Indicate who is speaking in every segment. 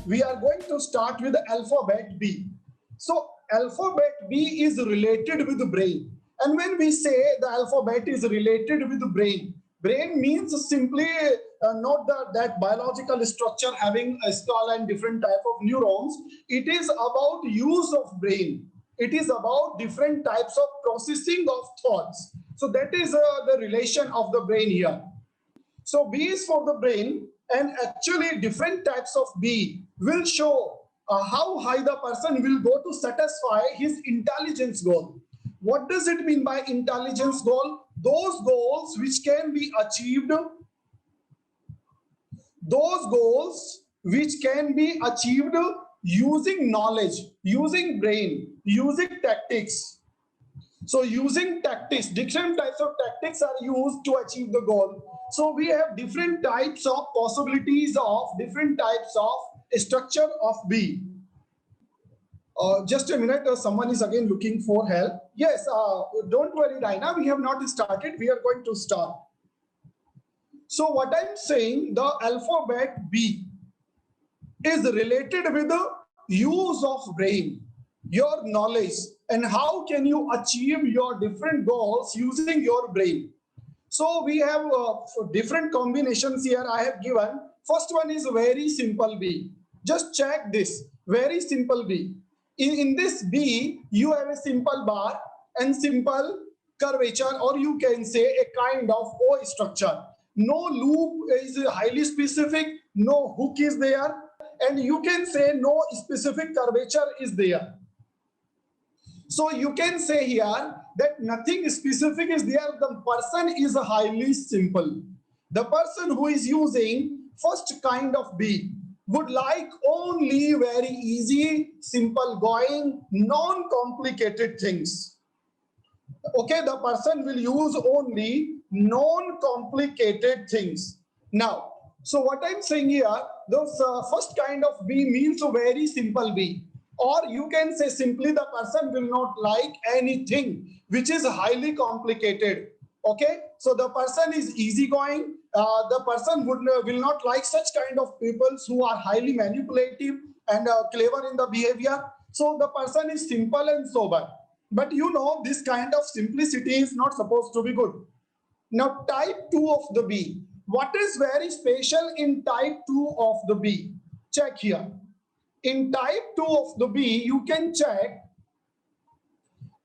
Speaker 1: we are going to start with the alphabet B. So alphabet B is related with the brain. And when we say the alphabet is related with the brain, brain means simply not that biological structure having a skull and different type of neurons. It is about use of brain. It is about different types of processing of thoughts. So that is the relation of the brain here. So B is for the brain, and actually different types of B will show how high the person will go to satisfy his intelligence goal. What does it mean by intelligence goal? Those goals which can be achieved, using knowledge, using brain, using tactics. So using tactics, different types of tactics are used to achieve the goal. So we have different types of possibilities of different types of structure of B. Just a minute, someone is again looking for help. Yes, don't worry, Raina, we have not started. We are going to start. So what I'm saying, the alphabet B is related with the use of brain, your knowledge, and how can you achieve your different goals using your brain. So we have different combinations here I have given. First one is very simple B. Just check this, very simple B. In this B, you have a simple bar and simple curvature, or you can say a kind of O structure. No loop is highly specific, no hook is there, and you can say no specific curvature is there. So you can say here that nothing specific is there. The person is highly simple. The person who is using first kind of B would like only very easy, simple going, non-complicated things. Okay, the person will use only non-complicated things. Now, so what I'm saying here, the first kind of B means a very simple B. Or you can say simply the person will not like anything which is highly complicated. Okay, so the person is easygoing. The person will not like such kind of people who are highly manipulative and clever in the behavior. So the person is simple and sober. But you know, this kind of simplicity is not supposed to be good. Now, type 2 of the B. What is very special in type 2 of the B? Check here. In type 2 of the B, you can check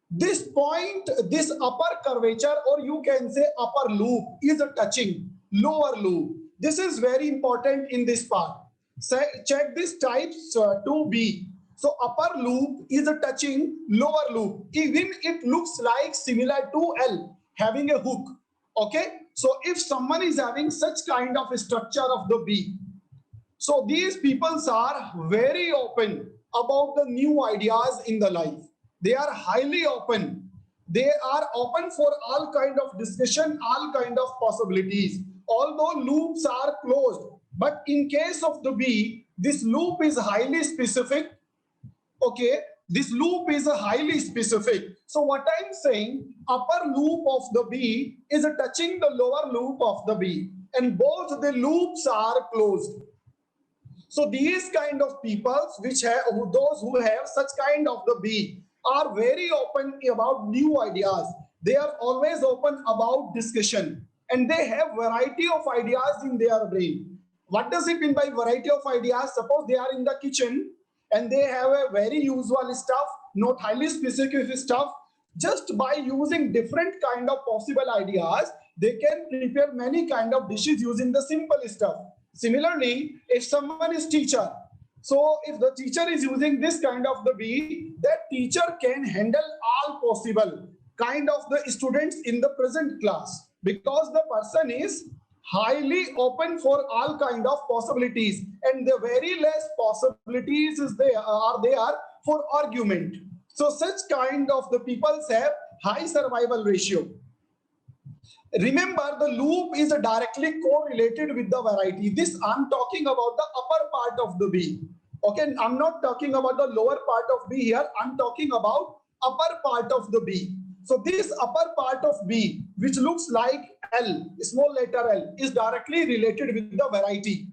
Speaker 1: this point, this upper curvature, or you can say upper loop is a touching lower loop. This is very important in this part. So check this type 2B. So upper loop is a touching lower loop. Even it looks like similar to L, having a hook. Okay. So if someone is having such kind of a structure of the B, so these people are very open about the new ideas in the life. They are highly open. They are open for all kind of discussion, all kind of possibilities. Although loops are closed, but in case of the B, this loop is highly specific. Okay, this loop is highly specific. So what I'm saying, upper loop of the B is touching the lower loop of the B, and both the loops are closed. So these kind of people, which have those who have such kind of the B, are very open about new ideas. They are always open about discussion, and they have variety of ideas in their brain. What does it mean by variety of ideas? Suppose they are in the kitchen and they have a very usual stuff, not highly specific stuff. Just by using different kind of possible ideas, they can prepare many kind of dishes using the simple stuff. Similarly, if someone is teacher, so if the teacher is using this kind of the B, that teacher can handle all possible kind of the students in the present class, because the person is highly open for all kind of possibilities, and the very less possibilities are there for argument. So such kind of the people have high survival ratio. Remember, the loop is directly correlated with the variety. This I'm talking about the upper part of the B. Okay, I'm not talking about the lower part of B here. I'm talking about upper part of the B. So this upper part of B, which looks like L, small letter L, is directly related with the variety.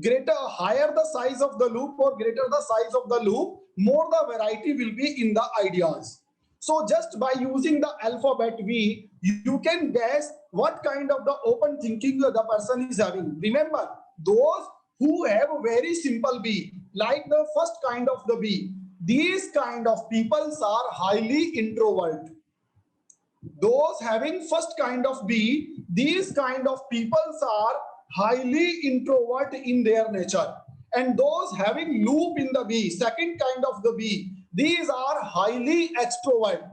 Speaker 1: higher the size of the loop or greater the size of the loop, more the variety will be in the ideas. So just by using the alphabet V, you can guess what kind of the open thinking the person is having. Remember, those who have a very simple B, like the first kind of the B, these kind of peoples are highly introvert. Those having first kind of B, these kind of peoples are highly introvert in their nature. And those having loop in the B, second kind of the B, these are highly extrovert.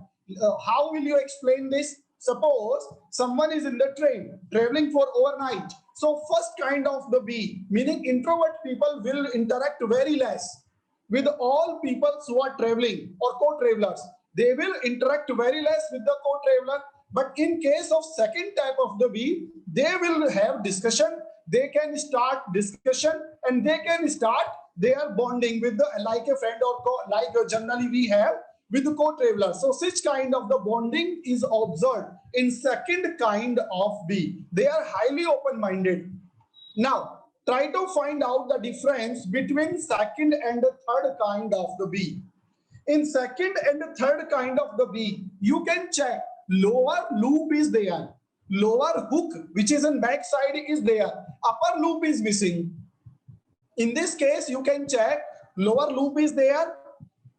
Speaker 1: How will you explain this? Suppose someone is in the train traveling for overnight. So first kind of the B, meaning introvert people will interact very less with all people who are traveling or co-travelers. They will interact very less with the co-traveler. But in case of second type of the B, they will have discussion. They can start discussion and they can start their bonding with the like a friend or like generally we have with the co-traveler. So such kind of the bonding is observed in second kind of B. They are highly open-minded. Now, try to find out the difference between second and the third kind of the B. In second and the third kind of the B, you can check lower loop is there. Lower hook, which is in back side, is there. Upper loop is missing. In this case, you can check lower loop is there,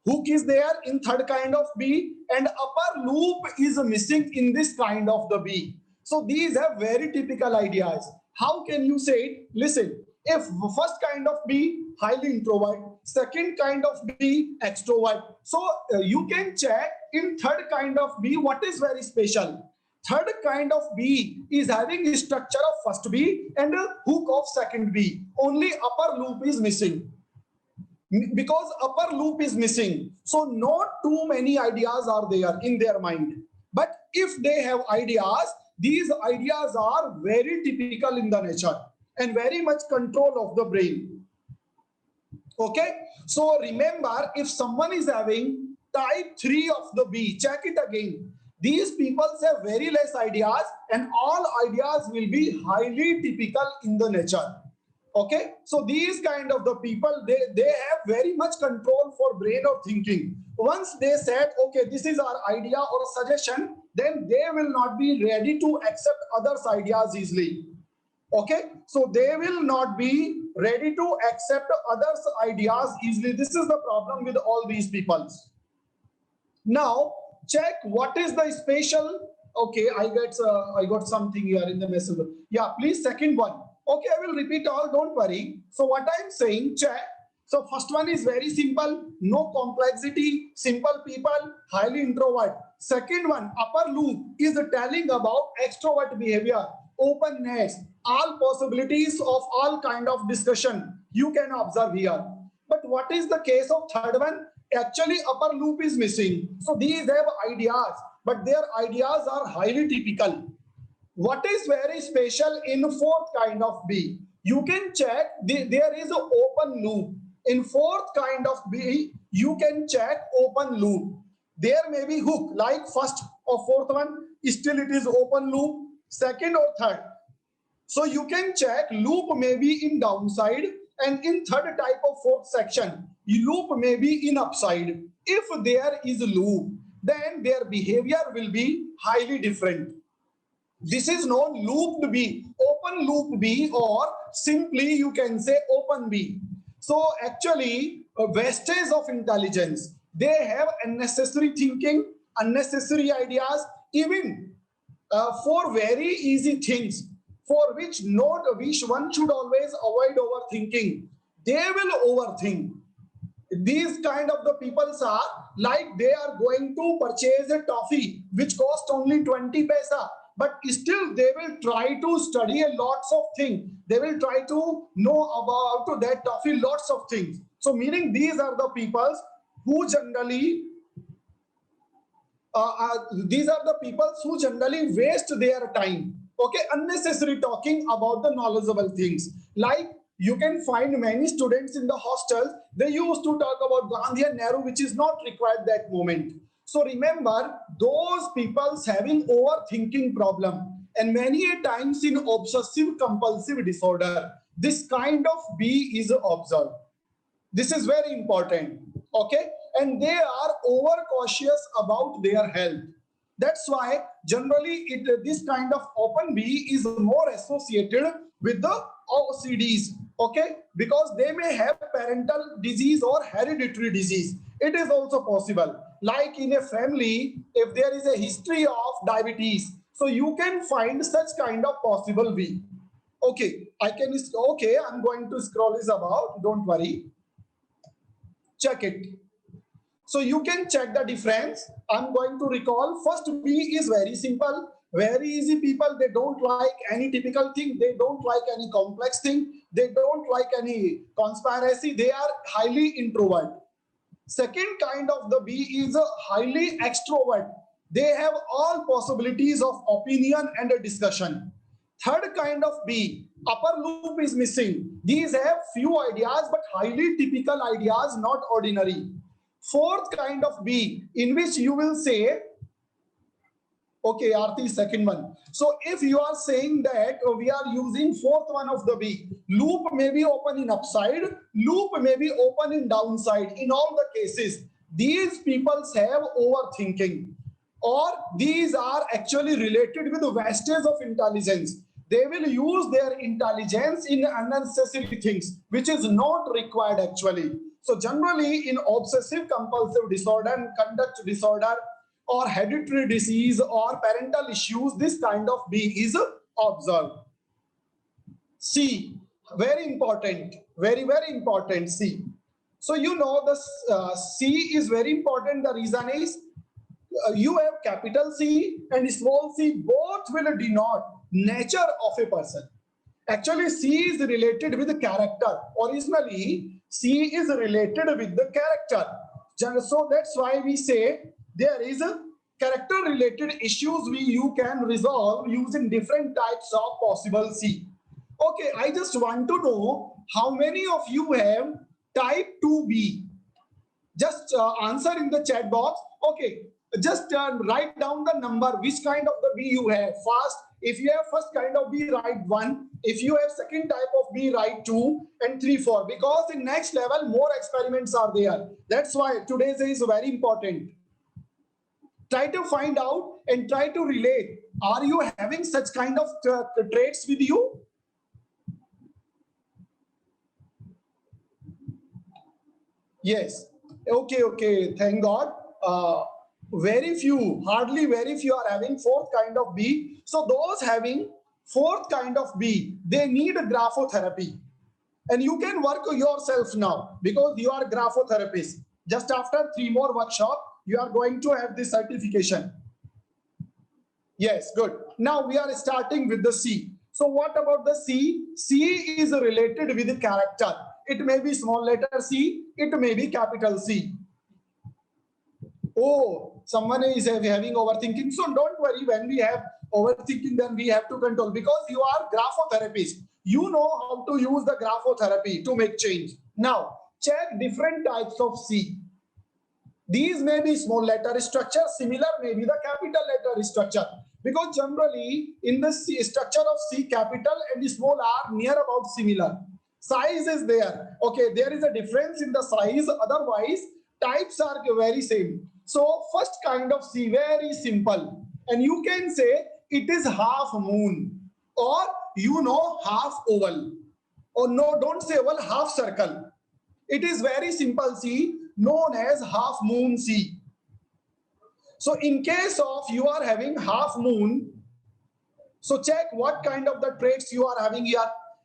Speaker 1: hook is there in third kind of B, and upper loop is missing in this kind of the B. So these are very typical ideas. How can you say it? Listen, if first kind of B, highly introvert, second kind of B, extrovert. So you can check in third kind of B, what is very special. Third kind of B is having a structure of first B and a hook of second B. Only upper loop is missing. Because upper loop is missing, so not too many ideas are there in their mind. But if they have ideas, these ideas are very typical in the nature and very much control of the brain. Okay, so remember, if someone is having type 3 of the B, check it again. These people have very less ideas and all ideas will be highly typical in the nature. Okay, so these kind of the people, they have very much control for brain or thinking. Once they said, okay, this is our idea or suggestion, then they will not be ready to accept others' ideas easily. Okay, so they will not be ready to accept others' ideas easily. This is the problem with all these peoples. Now, check what is the special. Okay, I got something here in the message. Yeah, please, second one. Okay, I will repeat all, don't worry. So what I'm saying, check. So first one is very simple, no complexity, simple people, highly introvert. Second one, upper loop, is telling about extrovert behavior, openness, all possibilities of all kind of discussion you can observe here. But what is the case of third one? Actually, upper loop is missing. So these have ideas, but their ideas are highly typical. What is very special in fourth kind of B? You can check, there is an open loop. In fourth kind of B, you can check open loop. There may be hook, like first or fourth one, still it is open loop, second or third. So you can check loop may be in downside, and in third type of fourth section, loop may be in upside. If there is a loop, then their behavior will be highly different. This is known looped B, open loop B, or simply you can say open B. So actually, wastage of intelligence. They have unnecessary thinking, unnecessary ideas, even for very easy things, for which one should always avoid overthinking. They will overthink. These kind of the people are like they are going to purchase a toffee which cost only 20 paisa. But still they will try to study a lots of things. They will try to know about that toffee lots of things. So meaning these are the people who generally waste their time. Okay, unnecessary talking about the knowledgeable things. Like you can find many students in the hostels, they used to talk about Gandhi and Nehru, which is not required that moment. So remember, those people's having overthinking problem and many a times in obsessive compulsive disorder. this kind of B is observed. This is very important, okay? And they are overcautious about their health. That's why generally this kind of open B is more associated with the OCDs, okay? Because they may have parental disease or hereditary disease. It is also possible. Like in a family, if there is a history of diabetes, so you can find such kind of possible B. Okay, I'm going to scroll this about, don't worry. Check it. So you can check the difference. I'm going to recall. First B is very simple, very easy. People, they don't like any typical thing. They don't like any complex thing. They don't like any conspiracy. They are highly introvert. Second kind of the B is a highly extrovert. They have all possibilities of opinion and a discussion. Third kind of B, upper loop is missing. These have few ideas but highly typical ideas, not ordinary. Fourth kind of B, in which you will say, okay, Aarti, second one. So if you are saying that we are using fourth one of the B, loop may be open in upside, loop may be open in downside. In all the cases, these people have overthinking, or these are actually related with the wastage of intelligence. They will use their intelligence in unnecessary things, which is not required actually. So generally in obsessive compulsive disorder and conduct disorder or hereditary disease or parental issues, this kind of B is observed. C, very important, very, very important, C. So you know the C is very important. The reason is you have capital C and small c, both will denote nature of a person. Actually, C is related with the character. Originally, C is related with the character. So that's why we say there is a character related issues you can resolve using different types of possible C. Okay, I just want to know how many of you have type 2B. Just answer in the chat box. Okay, just write down the number, which kind of the B you have. Fast, if you have first kind of B, write 1. If you have second type of B, write 2 and 3, 4. Because in next level, more experiments are there. That's why today's is very important. Try to find out and try to relate. Are you having such kind of traits with you? Yes. Okay. Thank God. Very few, hardly very few are having fourth kind of B. So those having fourth kind of B, they need a graphotherapy. And you can work yourself now because you are a graphotherapist. Just after 3 more workshops, you are going to have this certification. Yes, good. Now we are starting with the C. So what about the C? C is related with the character. It may be small letter C, it may be capital C. Oh, someone is having overthinking. So don't worry, when we have overthinking, then we have to control, because you are graphotherapist. You know how to use the graphotherapy to make change. Now, check different types of C. These may be small letter structure, similar may be the capital letter structure. Because generally, in the C, structure of C, capital and small are near about similar. Size is there. Okay, there is a difference in the size. Otherwise, types are very same. So first kind of C, very simple. And you can say it is half moon, or half oval. Or no, don't say oval, half circle. It is very simple C, known as half moon C. So in case of you are having half moon, so check what kind of the traits you are having here.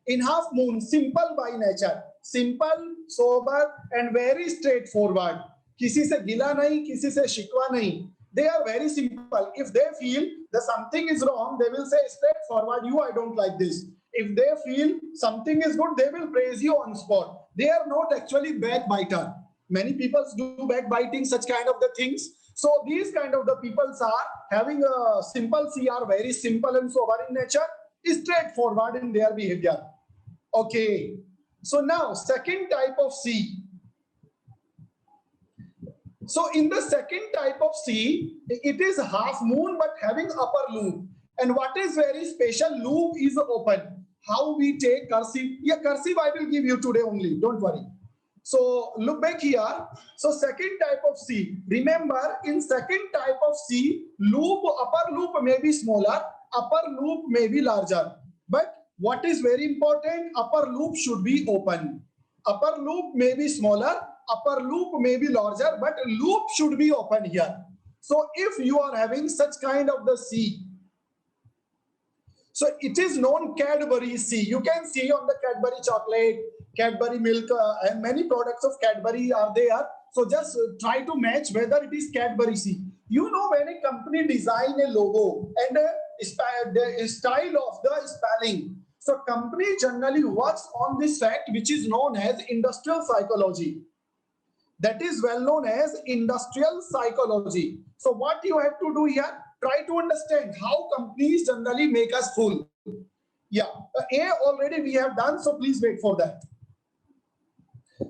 Speaker 1: In half moon, simple by nature, simple, sober and very straightforward. किसी से गिला नहीं, किसी से शिकवा नहीं. They are very simple. If they feel that something is wrong, they will say straightforward, I don't like this. If they feel something is good, they will praise you on spot. They are not actually backbiter. Many people do backbiting, such kind of the things. So these kind of the peoples are having a simple C, are very simple and sober in nature, straightforward in their behavior. Okay. So now second type of C. So in the second type of C, it is half moon but having upper loop. And what is very special, loop is open. how we take cursive. Yeah, cursive I will give you today only. Don't worry. So look back here. So second type of C. Remember, in second type of C, loop, upper loop may be smaller, upper loop may be larger. But what is very important? Upper loop should be open. Upper loop may be smaller, upper loop may be larger, but loop should be open here. So if you are having such kind of the C, so it is known Cadbury C. You can see on the Cadbury chocolate, Cadbury milk, and many products of Cadbury are there. So just try to match whether it is Cadbury C. You know, when a company design a logo and the style of the spelling, so company generally works on this fact which is known as industrial psychology. That is well known as industrial psychology. So what you have to do here, try to understand how companies generally make us fool. Yeah, A already we have done, so please wait for that.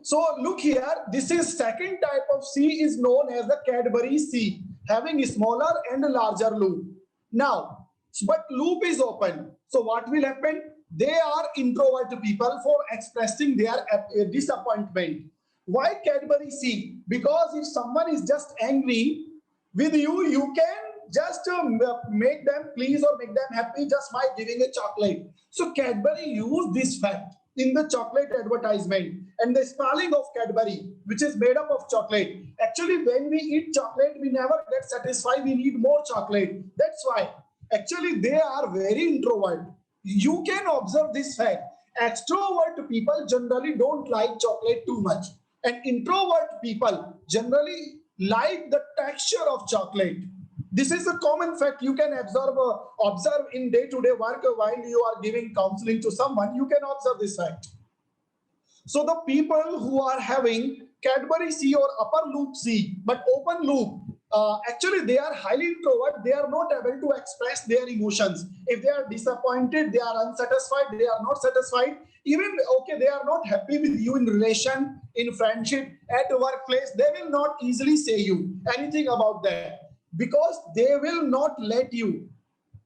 Speaker 1: So look here, this is second type of C is known as the Cadbury C, having a smaller and a larger loop. Now, but loop is open. So what will happen? They are introvert people for expressing their disappointment. Why Cadbury C? Because if someone is just angry with you, you can just make them please or make them happy just by giving a chocolate. So Cadbury used this fact in the chocolate advertisement and the spelling of Cadbury, which is made up of chocolate. Actually, when we eat chocolate, we never get satisfied. We need more chocolate. That's why. Actually, they are very introvert. You can observe this fact. Extrovert people generally don't like chocolate too much. And introvert people generally like the texture of chocolate. This is a common fact you can observe in day-to-day work while you are giving counseling to someone. You can observe this fact. So the people who are having Cadbury C or upper loop C, but open loop, actually they are highly introvert. They are not able to express their emotions. If they are disappointed, they are unsatisfied, they are not satisfied. Even, okay, they are not happy with you in relation, in friendship, at the workplace, they will not easily say you anything about that because they will not let you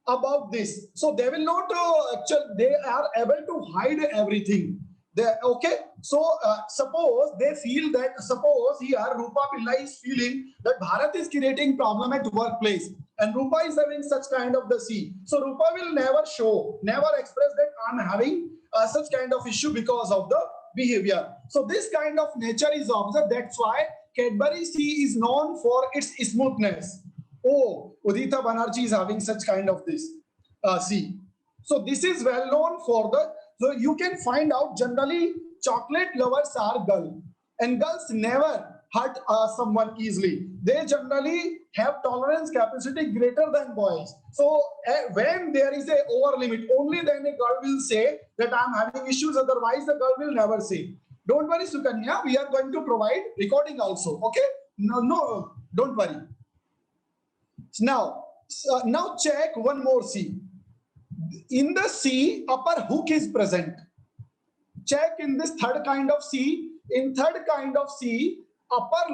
Speaker 1: about this. So they will not, they are able to hide everything. Okay, so suppose they feel that, suppose here Rupa Pillai is feeling that Bharat is creating problem at workplace and Rupa is having such kind of the C. So Rupa will never show, never express that I'm having such kind of issue because of the behavior. So this kind of nature is observed. That's why Cadbury C is known for its smoothness. Oh, Udita Banerjee is having such kind of this C. So this is well known for the, so you can find out generally chocolate lovers are girls and girls never hurt someone easily. They generally have tolerance capacity greater than boys. So when there is a over limit, only then a girl will say that I'm having issues, otherwise the girl will never say. Don't worry, Sukanya, we are going to provide recording also. Okay? No, don't worry. Now check one more C. In the C, upper hook is present. Check in this third kind of C. In third kind of C, upper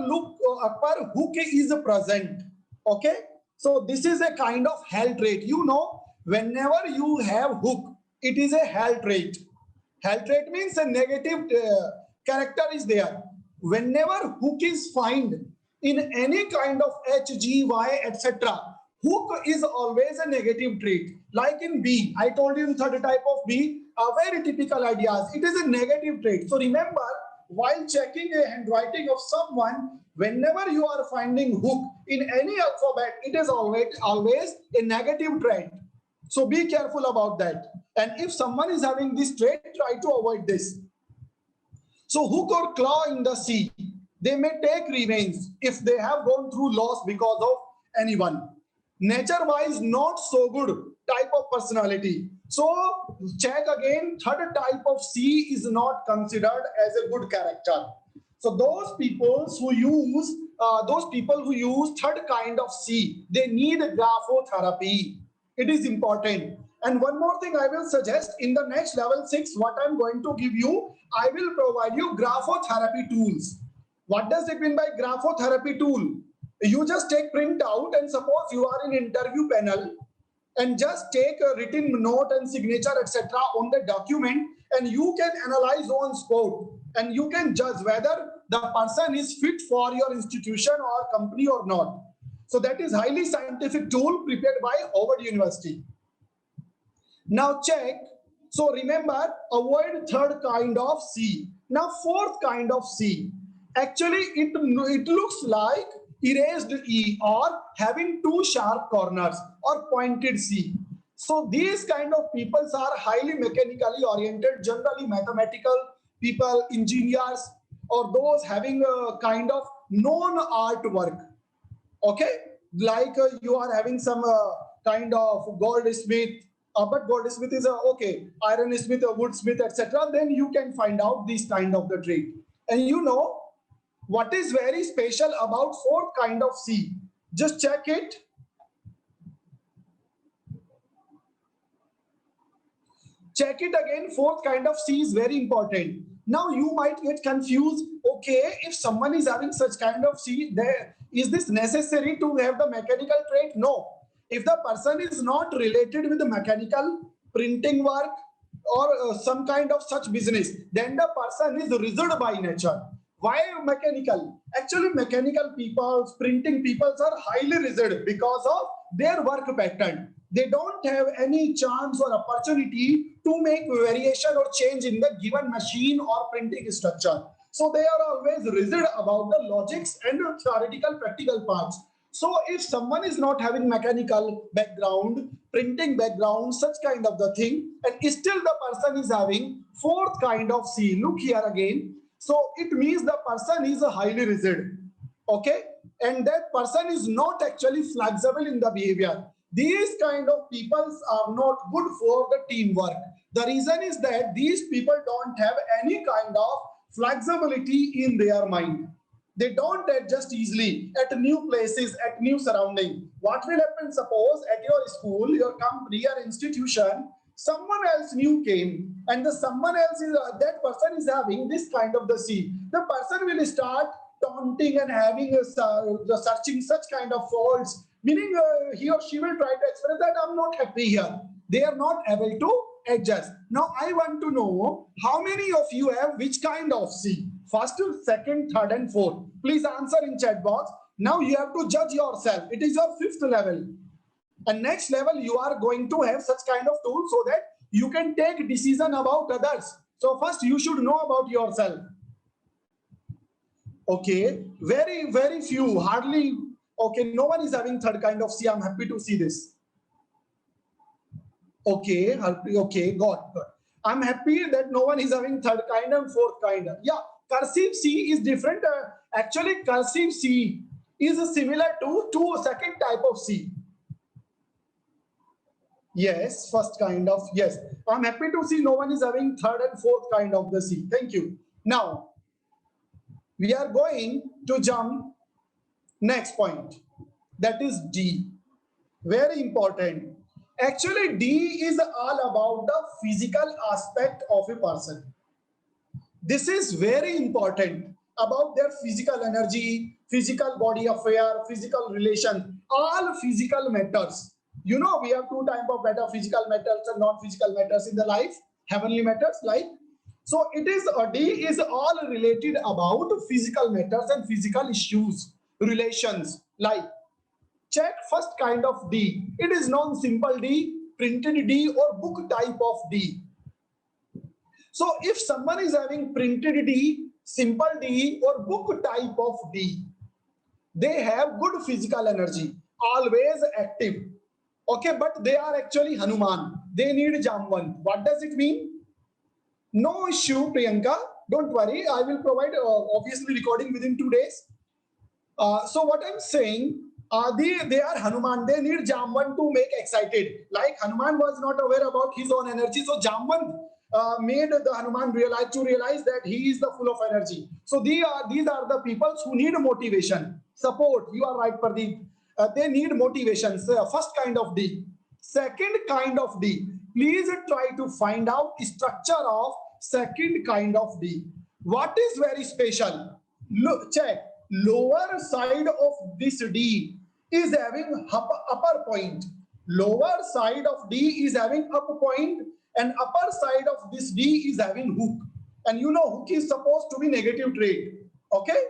Speaker 1: hook is present. Okay? So this is a kind of hell trait. You know, whenever you have hook, it is a hell trait. Hell trait means a negative character is there. Whenever hook is found in any kind of H, G, Y, etc., hook is always a negative trait. Like in B, I told you in third type of B, very typical ideas. It is a negative trait. So remember, while checking a handwriting of someone, whenever you are finding hook in any alphabet, it is always a negative trait. So be careful about that. And if someone is having this trait, try to avoid this. So hook or claw in the C, they may take revenge if they have gone through loss because of anyone. Nature-wise, not so good type of personality. So check again, third type of C is not considered as a good character. So those people who use third kind of C, they need graphotherapy. It is important. And one more thing I will suggest, in the next level 6, what I'm going to give you, I will provide you graphotherapy tools. What does it mean by graphotherapy tool? You just take print out and suppose you are in interview panel and just take a written note and signature, etc. on the document, and you can analyze on spot, and you can judge whether the person is fit for your institution or company or not. So that is highly scientific tool prepared by Harvard University. Now check. So remember, avoid third kind of C. Now fourth kind of C. Actually, it looks like erased E or having two sharp corners or pointed C. So these kind of people are highly mechanically oriented, generally mathematical people, engineers, or those having a kind of non-art work. Okay, like you are having some kind of goldsmith, but goldsmith is okay, ironsmith, woodsmith, etc. Then you can find out this kind of the trait. And you know what is very special about fourth kind of C? Just check it. Check it again. Fourth kind of C is very important. Now you might get confused. Okay, if someone is having such kind of C, there is this necessary to have the mechanical trait? No. If the person is not related with the mechanical printing work or some kind of such business, then the person is rigid by nature. Why mechanical? Actually, mechanical people, printing people are highly rigid because of their work pattern. They don't have any chance or opportunity to make variation or change in the given machine or printing structure. So they are always rigid about the logics and theoretical practical parts. So if someone is not having mechanical background, printing background, such kind of the thing, and still the person is having fourth kind of C, look here again. So it means the person is highly rigid, okay? And that person is not actually flexible in the behavior. These kind of people are not good for the teamwork. The reason is that these people don't have any kind of flexibility in their mind. They don't adjust easily at new places, at new surrounding. What will happen? Suppose at your school, your company, your institution, someone else new came, and the someone else is that person is having this kind of the C. The person will start taunting and having searching such kind of faults, meaning he or she will try to express that I'm not happy here. They are not able to adjust. Now I want to know how many of you have which kind of C? First, second, third, and fourth. Please answer in chat box. Now you have to judge yourself. It is your fifth level. And next level, you are going to have such kind of tools so that you can take decision about others. So first, you should know about yourself. Okay, very, very few, hardly. Okay, no one is having third kind of C. I'm happy to see this. Okay, okay, got. I'm happy that no one is having third kind and fourth kind. Yeah, cursive C is different. Actually, cursive C is similar to second type of C. Yes, first kind of, yes. I'm happy to see no one is having third and fourth kind of the C. Thank you. Now, we are going to jump next point. That is D. Very important. Actually, D is all about the physical aspect of a person. This is very important about their physical energy, physical body affair, physical relation, all physical matters. You know, we have two types of matter, physical matters and non-physical matters in the life, heavenly matters, like. So it is, D is all related about physical matters and physical issues, relations, like. Check first kind of D. It is non-simple D, printed D, or book type of D. So if someone is having printed D, simple D, or book type of D, they have good physical energy, always active. Okay, but they are actually Hanuman. They need Jamvan. What does it mean? No issue, Priyanka. Don't worry. I will provide obviously recording within 2 days. So what I'm saying, they are Hanuman. They need Jamvan to make excited. Like Hanuman was not aware about his own energy. So Jamvan made the Hanuman realize that he is the full of energy. So these are the people who need motivation, support. You are right, Pradeep. They need motivation. So first kind of D. Second kind of D. Please try to find out structure of second kind of D. What is very special? Look, check. Lower side of this D is having upper point. Lower side of D is having up point and upper side of this D is having hook. And you know hook is supposed to be negative trait. Okay?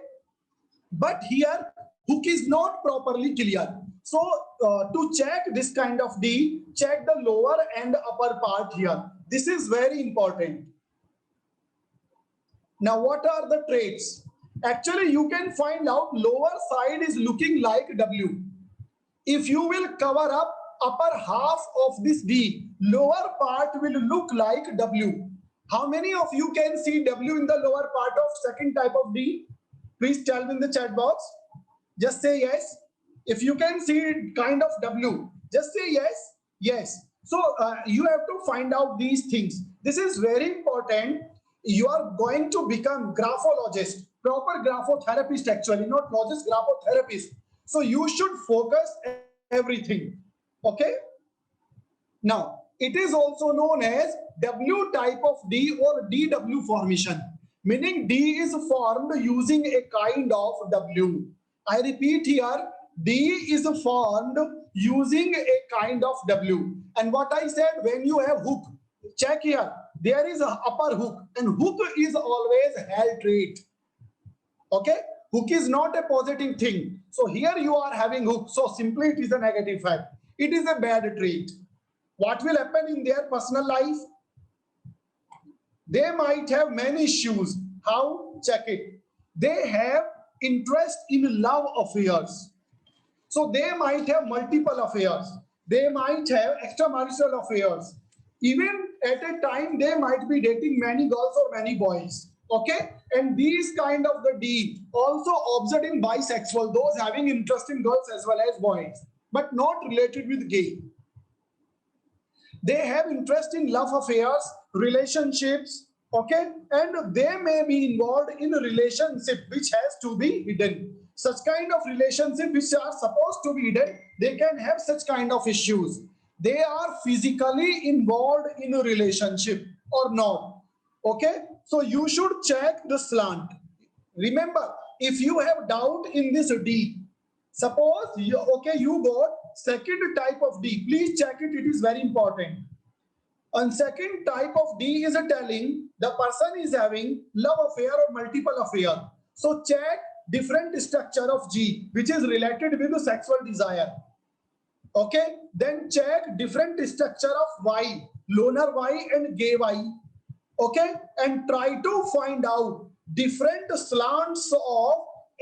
Speaker 1: But here hook is not properly clear. So to check this kind of D, check the lower and upper part here. This is very important. Now what are the traits? Actually you can find out lower side is looking like W. If you will cover up upper half of this D, lower part will look like W. How many of you can see W in the lower part of second type of D? Please tell me in the chat box. Just say yes. If you can see kind of W, just say yes. Yes. So you have to find out these things. This is very important. You are going to become graphologist, proper graphotherapist actually, not logist, graphotherapist. So you should focus everything. Okay. Now it is also known as W type of D or DW formation, meaning D is formed using a kind of W. I repeat here, D is formed using a kind of W. And what I said, when you have hook, check here, there is a upper hook and hook is always held trait. Okay, hook is not a positive thing. So here you are having hook. So simply it is a negative fact. It is a bad trait. What will happen in their personal life? They might have many issues. How? Check it. They have interest in love affairs. So they might have multiple affairs. They might have extramarital affairs. Even at a time, they might be dating many girls or many boys. Okay? And these kind of the D also observed in bisexual, those having interest in girls as well as boys, but not related with gay. They have interest in love affairs, relationships, okay? And they may be involved in a relationship which has to be hidden. Such kind of relationship which are supposed to be hidden, they can have such kind of issues. They are physically involved in a relationship or not, okay? So you should check the slant. Remember, if you have doubt in this D, suppose you got second type of D, please check it, it is very important. And second type of D is telling the person is having love affair or multiple affair. So check different structure of G which is related with the sexual desire. Okay, then check different structure of Y, loner Y and gay Y. Okay, and try to find out different slants of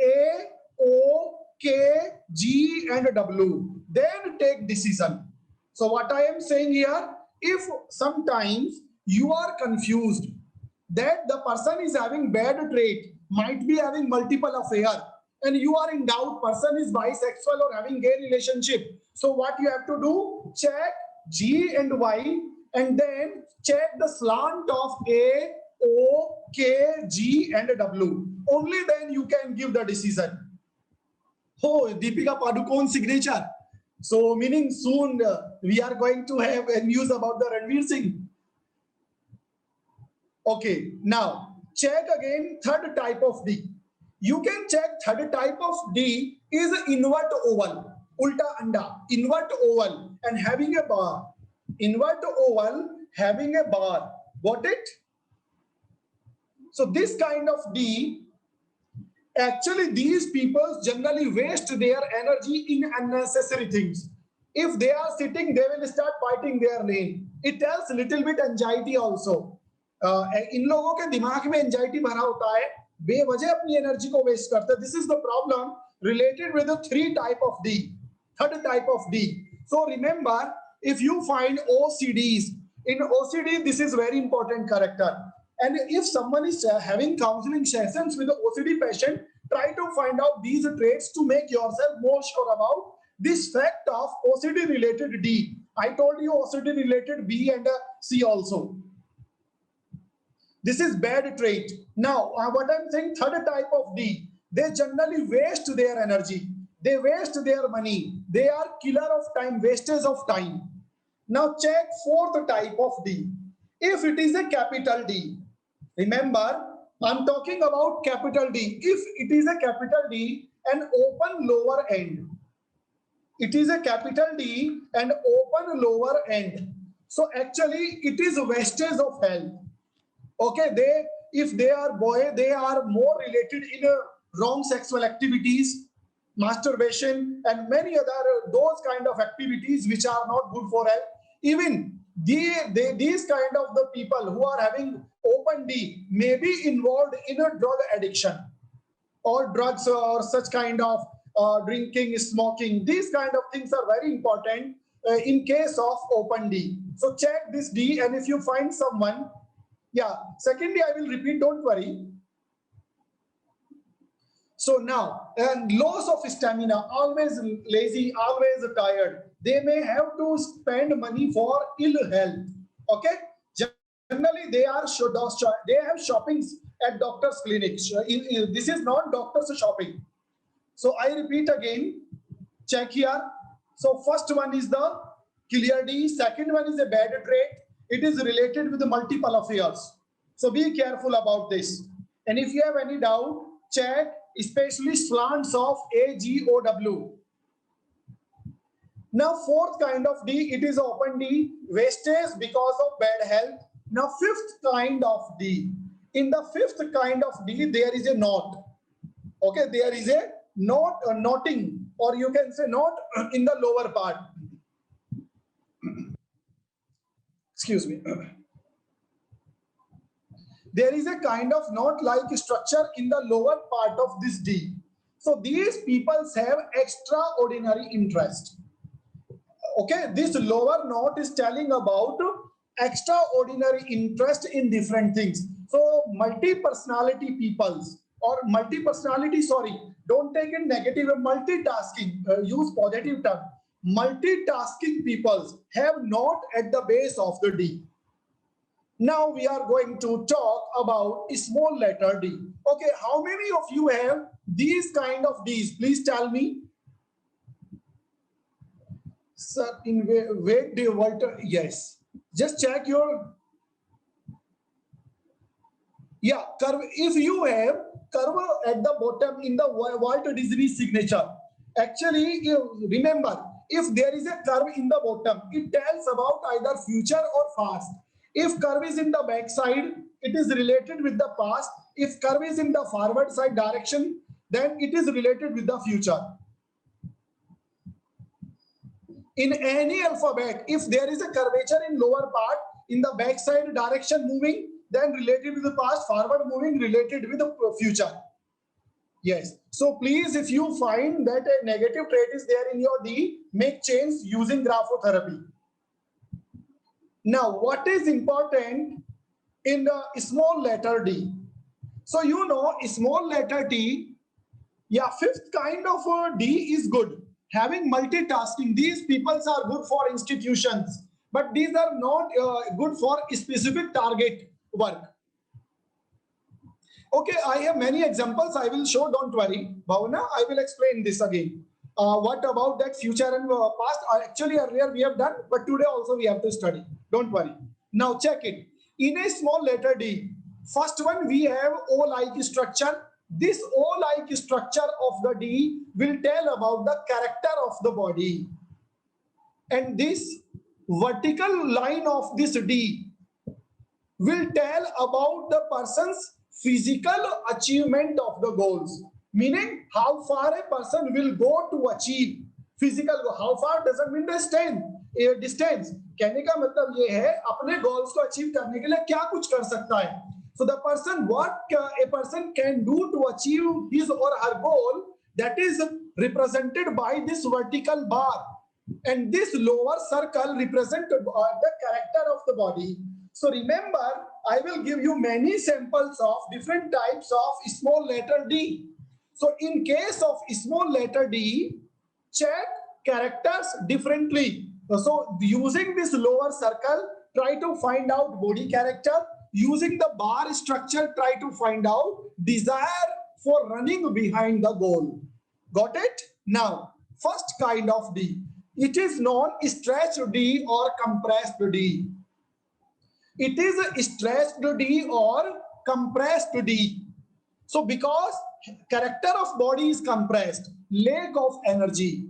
Speaker 1: A, O, K, G and W. Then take decision. So what I am saying here, if sometimes you are confused that the person is having bad trait, might be having multiple affair, and you are in doubt person is bisexual or having gay relationship. So what you have to do, check G and Y and then check the slant of A, O, K, G and W. Only then you can give the decision. Oh, Deepika Padukone signature. So meaning soon we are going to have a news about the Ranveer Singh. Okay, now check again third type of D. You can check third type of D is invert oval, ulta anda, invert oval and having a bar. Invert oval having a bar. Got it? So this kind of D, actually these people generally waste their energy in unnecessary things. If they are sitting, they will start biting their nail. It tells little bit anxiety also. इन लोगों के दिमाग में anxiety भरा होता है, बेवजह अपनी energy को वेस्ट करते हैं. This is the problem related with the three type of D, third type of D. So remember, if you find OCDs, in OCD this is very important character. And if someone is having counseling sessions with the OCD patient, try to find out these traits to make yourself more sure about this fact of OCD related D. I told you OCD related B and C also. This is bad trait. Now, what I'm saying, third type of D, they generally waste their energy. They waste their money. They are killer of time, wasters of time. Now check fourth type of D. If it is a capital D, remember, I'm talking about capital D. If it is a capital D, an open lower end. It is a capital D and open lower end. So actually it is wastage of health. Okay, if they are boy, they are more related in wrong sexual activities, masturbation, and many other those kind of activities which are not good for health. Even these kind of the people who are having open D may be involved in a drug addiction or drugs or such kind of drinking, smoking. These kind of things are very important in case of open D. So check this D, and if you find someone, yeah. Secondly, I will repeat, don't worry. So now, and loss of stamina, always lazy, always tired. They may have to spend money for ill health. Okay. Generally, they have shoppings at doctors' clinics. This is not doctors' shopping. So I repeat again. Check here. So first one is the clear D. Second one is a bad trait. It is related with the multiple affairs. So be careful about this. And if you have any doubt, check especially slants of AGOW. Now fourth kind of D, it is open D, wastage because of bad health. Now fifth kind of D. In the fifth kind of D, there is a knot. Okay, there is a knot, knotting, or you can say knot in the lower part. Excuse me. There is a kind of knot-like structure in the lower part of this D. So these people have extraordinary interest. Okay, this lower knot is telling about extraordinary interest in different things. So multi-personality peoples or multi-personality, sorry, don't take it negative, multitasking, use positive term. Multitasking peoples have knot at the base of the D. Now we are going to talk about small letter D. Okay, how many of you have these kind of Ds? Please tell me. Sir, in wait, do you want? Yes. Just check your. Yeah, curve. If you have curve at the bottom in the Walt Disney signature, actually, you remember, if there is a curve in the bottom, it tells about either future or past. If curve is in the back side, it is related with the past. If curve is in the forward side direction, then it is related with the future. In any alphabet, if there is a curvature in lower part, in the back side direction moving, then related with the past, forward moving, related with the future. Yes. So please, if you find that a negative trait is there in your D, make change using graphotherapy. Now, what is important in the small letter D? So, you know, small letter D, yeah, fifth kind of D is good. Having multitasking, these people are good for institutions, but these are not good for specific target work. Okay, I have many examples I will show, don't worry. Bhavana, I will explain this again. What about that future and past? Actually, earlier we have done, but today also we have to study. Don't worry. Now check it. In a small letter D, first one we have O-like structure. This O-like structure of the D will tell about the character of the body. And this vertical line of this D will tell about the person's physical achievement of the goals. Meaning how far a person will go to achieve physical goal. How far doesn't mean distance. कहने का मतलब ये है अपने goals को achieve करने के लिए क्या कुछ कर सकता है. So the person, what a person can do to achieve his or her goal, that is represented by this vertical bar. And this lower circle represents the character of the body. So remember, I will give you many samples of different types of small letter D. So in case of small letter D, check characters differently. So using this lower circle, try to find out body character. Using the bar structure, try to find out desire for running behind the goal. Got it? Now, first kind of D. It is known stretched D or compressed D. It is a stretched D or compressed D. So because character of body is compressed, lack of energy.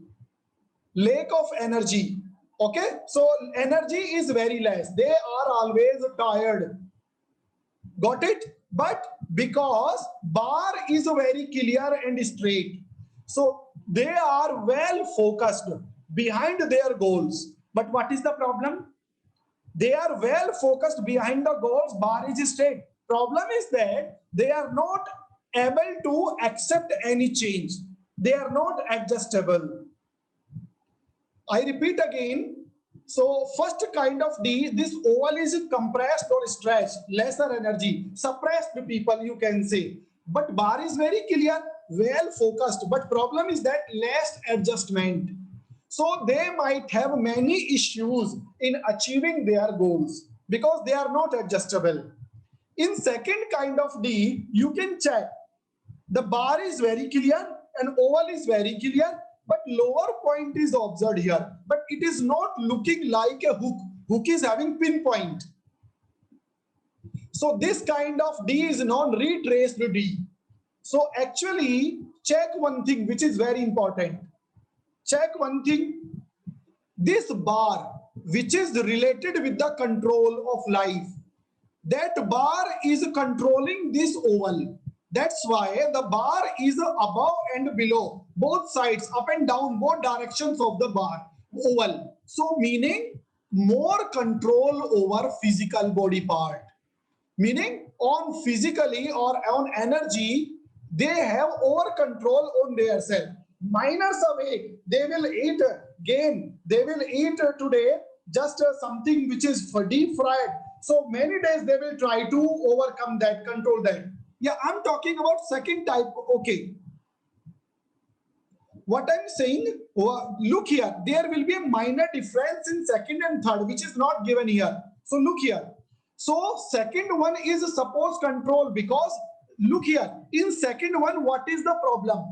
Speaker 1: lack of energy. Okay, so energy is very less, they are always tired. Got it? But because bar is very clear and straight, so they are well focused behind their goals. But what is the problem? They are well focused behind the goals, bar is straight. Problem is that they are not able to accept any change. They are not adjustable. I repeat again. So first kind of D, this oval is compressed or stretched, lesser energy, suppressed people you can say. But bar is very clear, well focused. But problem is that less adjustment. So they might have many issues in achieving their goals because they are not adjustable. In second kind of D, you can check. The bar is very clear and oval is very clear, but lower point is observed here. But it is not looking like a hook. Hook is having pinpoint. So this kind of D is non-retraced D. So actually, check one thing which is very important. Check one thing. This bar, which is related with the control of life, that bar is controlling this oval. That's why the bar is above and below, both sides, up and down, both directions of the bar, oval. So meaning more control over physical body part. Meaning on physically or on energy, they have over control on their self. Minus awake, they will eat, gain, they will eat today just something which is for deep fried. So many days they will try to overcome that, control that. Yeah, I'm talking about second type. Okay. What I'm saying, look here, there will be a minor difference in second and third, which is not given here. So look here. So second one is suppose control because look here, in second one, what is the problem?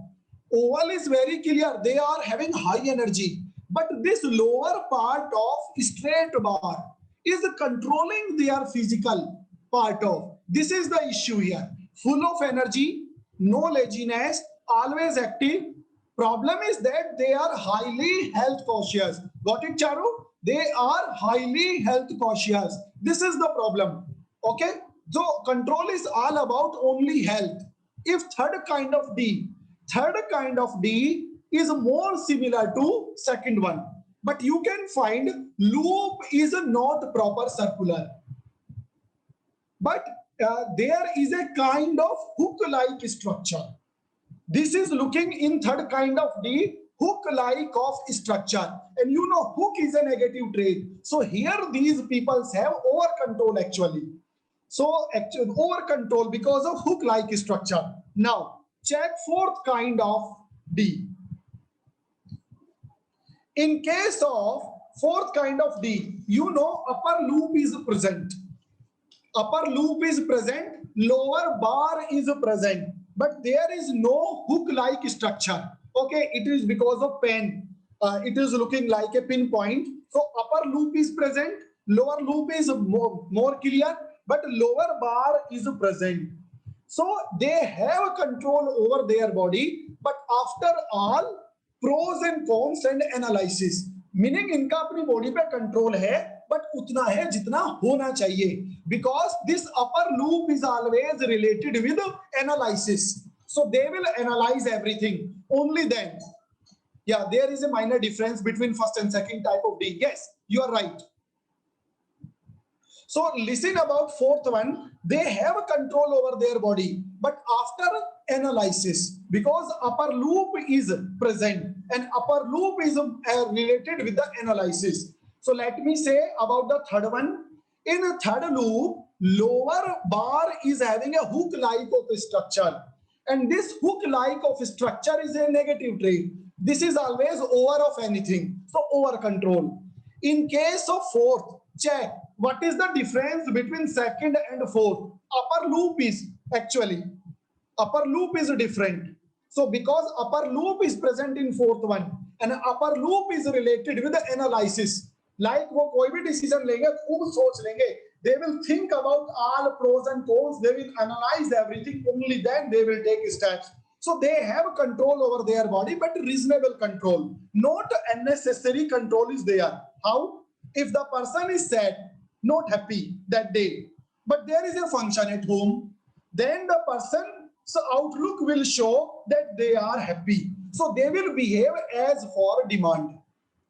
Speaker 1: Oval is very clear, they are having high energy, but this lower part of straight bar is controlling their physical part of. This is the issue here. Full of energy, no laziness, always active. Problem is that they are highly health cautious. Got it, Charu? They are highly health cautious. This is the problem. Okay? So control is all about only health. If third kind of D is more similar to second one. But you can find loop is not proper circular. But there is a kind of hook-like structure. This is looking in third kind of D, hook-like of structure. And you know, hook is a negative trait. So here these people have over-control actually. So actually over-control because of hook-like structure. Now, check fourth kind of D. In case of fourth kind of D, you know upper loop is present. Upper loop is present, lower bar is present, but there is no hook-like structure. Okay, it is because of pen. It is looking like a pinpoint. So upper loop is present, lower loop is more clear, but lower bar is present. So they have control over their body, but after all, pros and cons and analysis. Meaning इनका अपनी body पे control है, but उतना है जितना होना चाहिए. Because this upper loop is always related with analysis. So they will analyze everything. Only then. Yeah, there is a minor difference between first and second type of D. Yes, you are right. So listen about fourth one. They have control over their body, but after analysis, because upper loop is present and upper loop is related with the analysis. So let me say about the third one. In a third loop, lower bar is having a hook-like of structure, and this hook-like of structure is a negative trait. This is always over of anything, so over control. In case of fourth, check what is the difference between second and fourth. Upper loop is actually different. So because upper loop is present in fourth one and upper loop is related with the analysis, like वो कोई भी decision लेंगे खूब सोच लेंगे, they will think about all pros and cons, they will analyze everything, only then they will take steps. So they have control over their body, but reasonable control, not unnecessary control is there. How? If the person is sad, not happy that day, but there is a function at home, then the person's outlook will show that they are happy. So they will behave as for demand.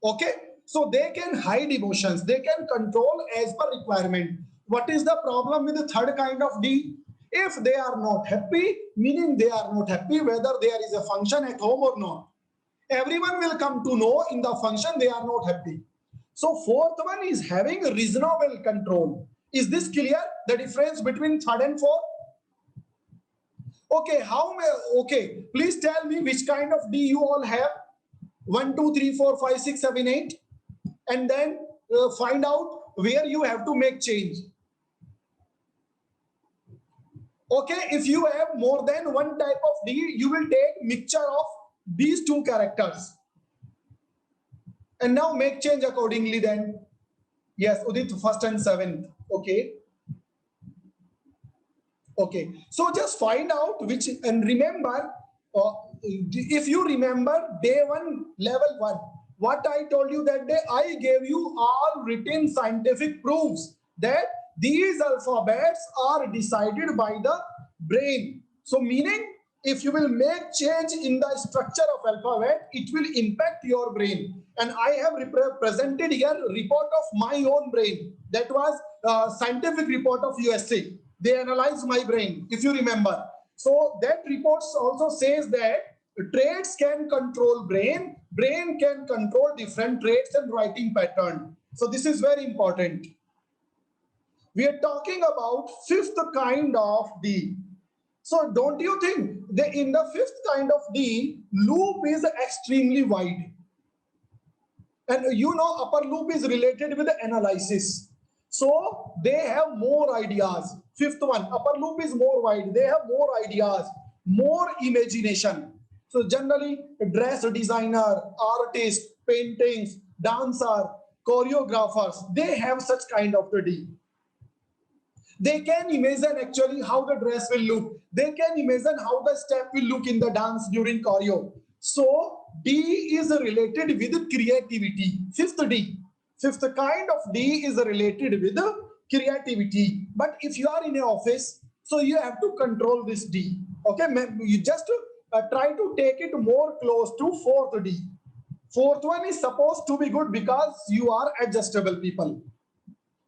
Speaker 1: Okay? So they can hide emotions, they can control as per requirement. What is the problem with the third kind of D? If they are not happy, meaning they are not happy whether there is a function at home or not. Everyone will come to know in the function they are not happy. So fourth one is having reasonable control. Is this clear? The difference between third and fourth? Okay, okay, please tell me which kind of D you all have. 1, 2, 3, 4, 5, 6, 7, 8. And then find out where you have to make change. Okay, if you have more than one type of D, you will take mixture of these two characters. And now make change accordingly then. Yes, Udit, first and seventh. Okay. Okay, so just find out which, and remember, if you remember day one, level one, what I told you that day, I gave you all written scientific proofs that these alphabets are decided by the brain. So meaning, if you will make change in the structure of alphabet, it will impact your brain. And I have presented here a report of my own brain. That was a scientific report of USA. They analyzed my brain, if you remember. So that report also says that traits can control brain, brain can control different traits and writing pattern. So this is very important. We are talking about fifth kind of D. So don't you think that in the fifth kind of D, loop is extremely wide. And you know upper loop is related with the analysis. So they have more ideas. Fifth one, upper loop is more wide. They have more ideas, more imagination. So generally, dress designer, artist, paintings, dancer, choreographers, they have such kind of the D. They can imagine actually how the dress will look. They can imagine how the step will look in the dance during choreo. So D is related with creativity. Fifth D. Fifth kind of D is related with creativity. But if you are in an office, so you have to control this D. Okay, you just try to take it more close to fourth D. Fourth one is supposed to be good because you are adjustable people.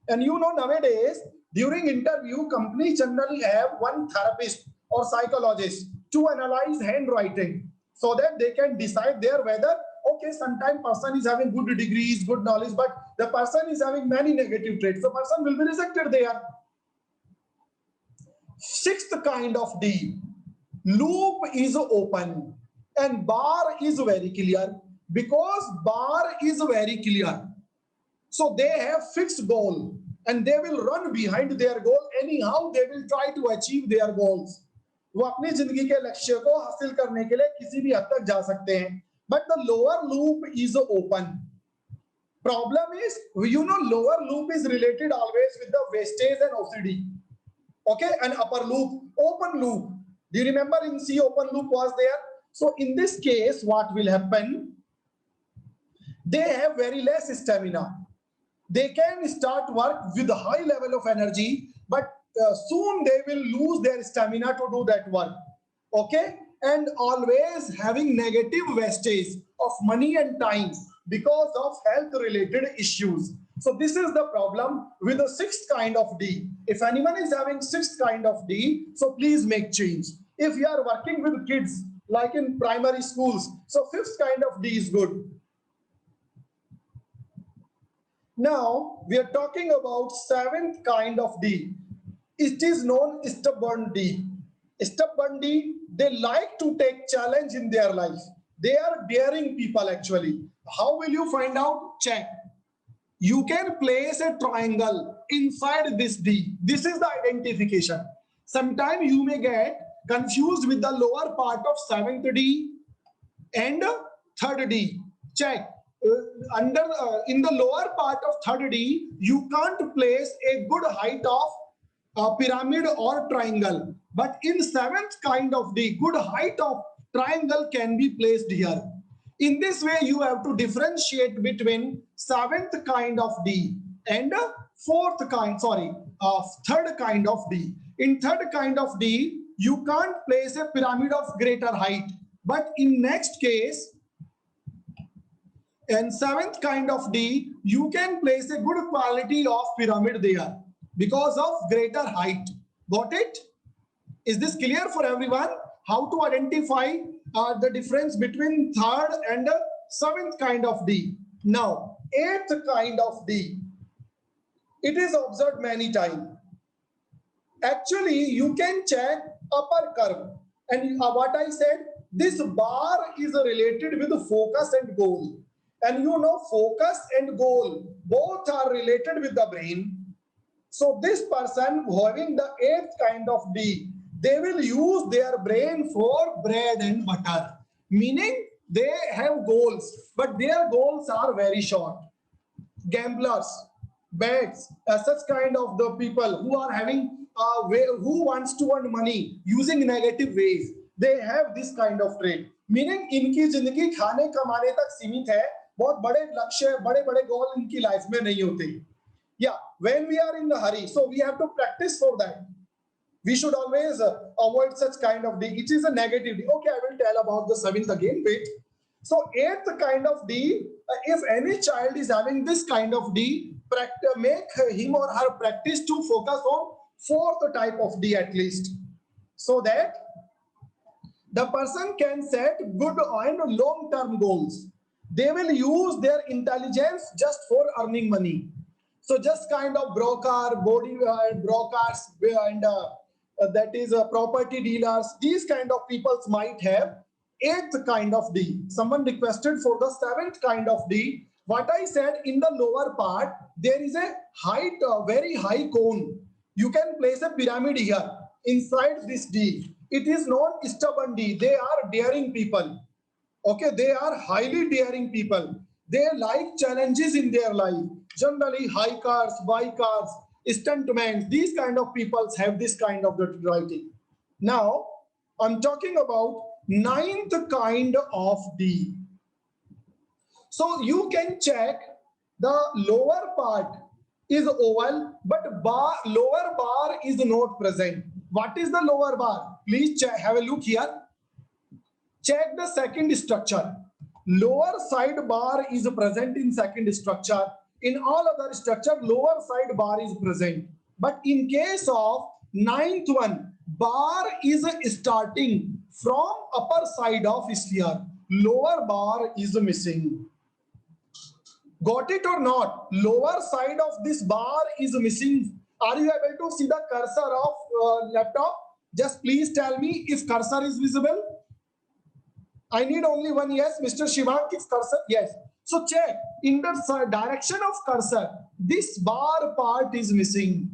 Speaker 1: And you know nowadays, during interview, companies generally have one therapist or psychologist to analyze handwriting so that they can decide there whether, okay, sometimes person is having good degrees, good knowledge, but the person is having many negative traits. The person will be rejected there. Sixth kind of D, loop is open and bar is very clear. Because bar is very clear, so they have fixed goal and they will run behind their goal. Anyhow, they will try to achieve their goals. वो अपनी जिंदगी के लक्ष्य को हासिल करने के लिए किसी भी हद तक जा सकते हैं. But the lower loop is open. Problem is, you know, lower loop is related always with the wastage and OCD. Okay, and upper loop, open loop. Do you remember in C, open loop was there? So in this case, what will happen? They have very less stamina. They can start work with a high level of energy, but soon they will lose their stamina to do that work. Okay, and always having negative wastage of money and time because of health related issues. So this is the problem with the sixth kind of D. If anyone is having sixth kind of D, so please make change. If you are working with kids like in primary schools, so fifth kind of D is good. Now we are talking about seventh kind of D. It is known stubborn D. Stubborn D, they like to take challenge in their life. They are daring people actually. How will you find out? Check. You can place a triangle inside this D. This is the identification. Sometimes you may get confused with the lower part of seventh D and third D. Check. In the lower part of third D, you can't place a good height of pyramid or triangle. But in seventh kind of D, good height of triangle can be placed here. In this way, you have to differentiate between seventh kind of D and third kind of D. In third kind of D, you can't place a pyramid of greater height. But in next case, in seventh kind of D, you can place a good quality of pyramid there because of greater height. Got it? Is this clear for everyone? How to identify the difference between third and seventh kind of D. Now, eighth kind of D. It is observed many times. Actually, you can check upper curve. And what I said, this bar is related with focus and goal. And you know, focus and goal, both are related with the brain. So this person having the eighth kind of D, they will use their brain for bread and butter. Meaning they have goals, but their goals are very short. Gamblers, bets, such kind of the people who are having, who wants to earn money using negative ways. They have this kind of trait. Meaning इनकी जिंदगी खाने कमाने तक सीमित है, बहुत बड़े लक्ष्य, बड़े बड़े गोल इनकी लाइफ में नहीं होते. Yeah, when we are in the hurry, so we have to practice for that. We should always avoid such kind of D. It is a negative D. Okay, I will tell about the seventh again. Wait. So eighth kind of D, if any child is having this kind of D, make him or her practice to focus on fourth type of D at least, so that the person can set good and long-term goals. They will use their intelligence just for earning money. So just kind of broker, brokers, and that is property dealers. These kind of peoples might have eighth kind of D. Someone requested for the seventh kind of D. What I said, in the lower part, there is a height, very high cone. You can place a pyramid here inside this D. It is known stubborn D. They are daring people. Okay, they are highly daring people. They like challenges in their life. Generally, hikers, bikers, stuntmen, these kind of people have this kind of writing. Now, I'm talking about ninth kind of D. So you can check the lower part is oval, but lower bar is not present. What is the lower bar? Please check, have a look here. Check the second structure. Lower side bar is present in second structure. In all other structure, lower side bar is present. But in case of ninth one, bar is starting from upper side of sphere. Lower bar is missing. Got it or not? Lower side of this bar is missing. Are you able to see the cursor of laptop? Just please tell me if cursor is visible. I need only one yes. Mr. Shivank, is cursor? Yes. So check in the direction of cursor, this bar part is missing.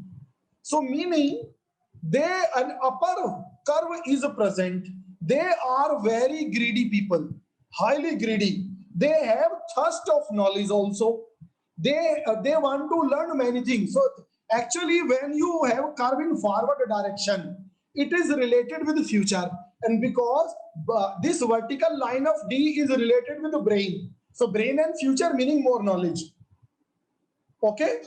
Speaker 1: So meaning an upper curve is present. They are very greedy people, highly greedy. They have thirst of knowledge also. They want to learn many things. So actually, when you have curve in forward direction, it is related with the future. And because this vertical line of D is related with the brain. So brain and future meaning more knowledge. Okay.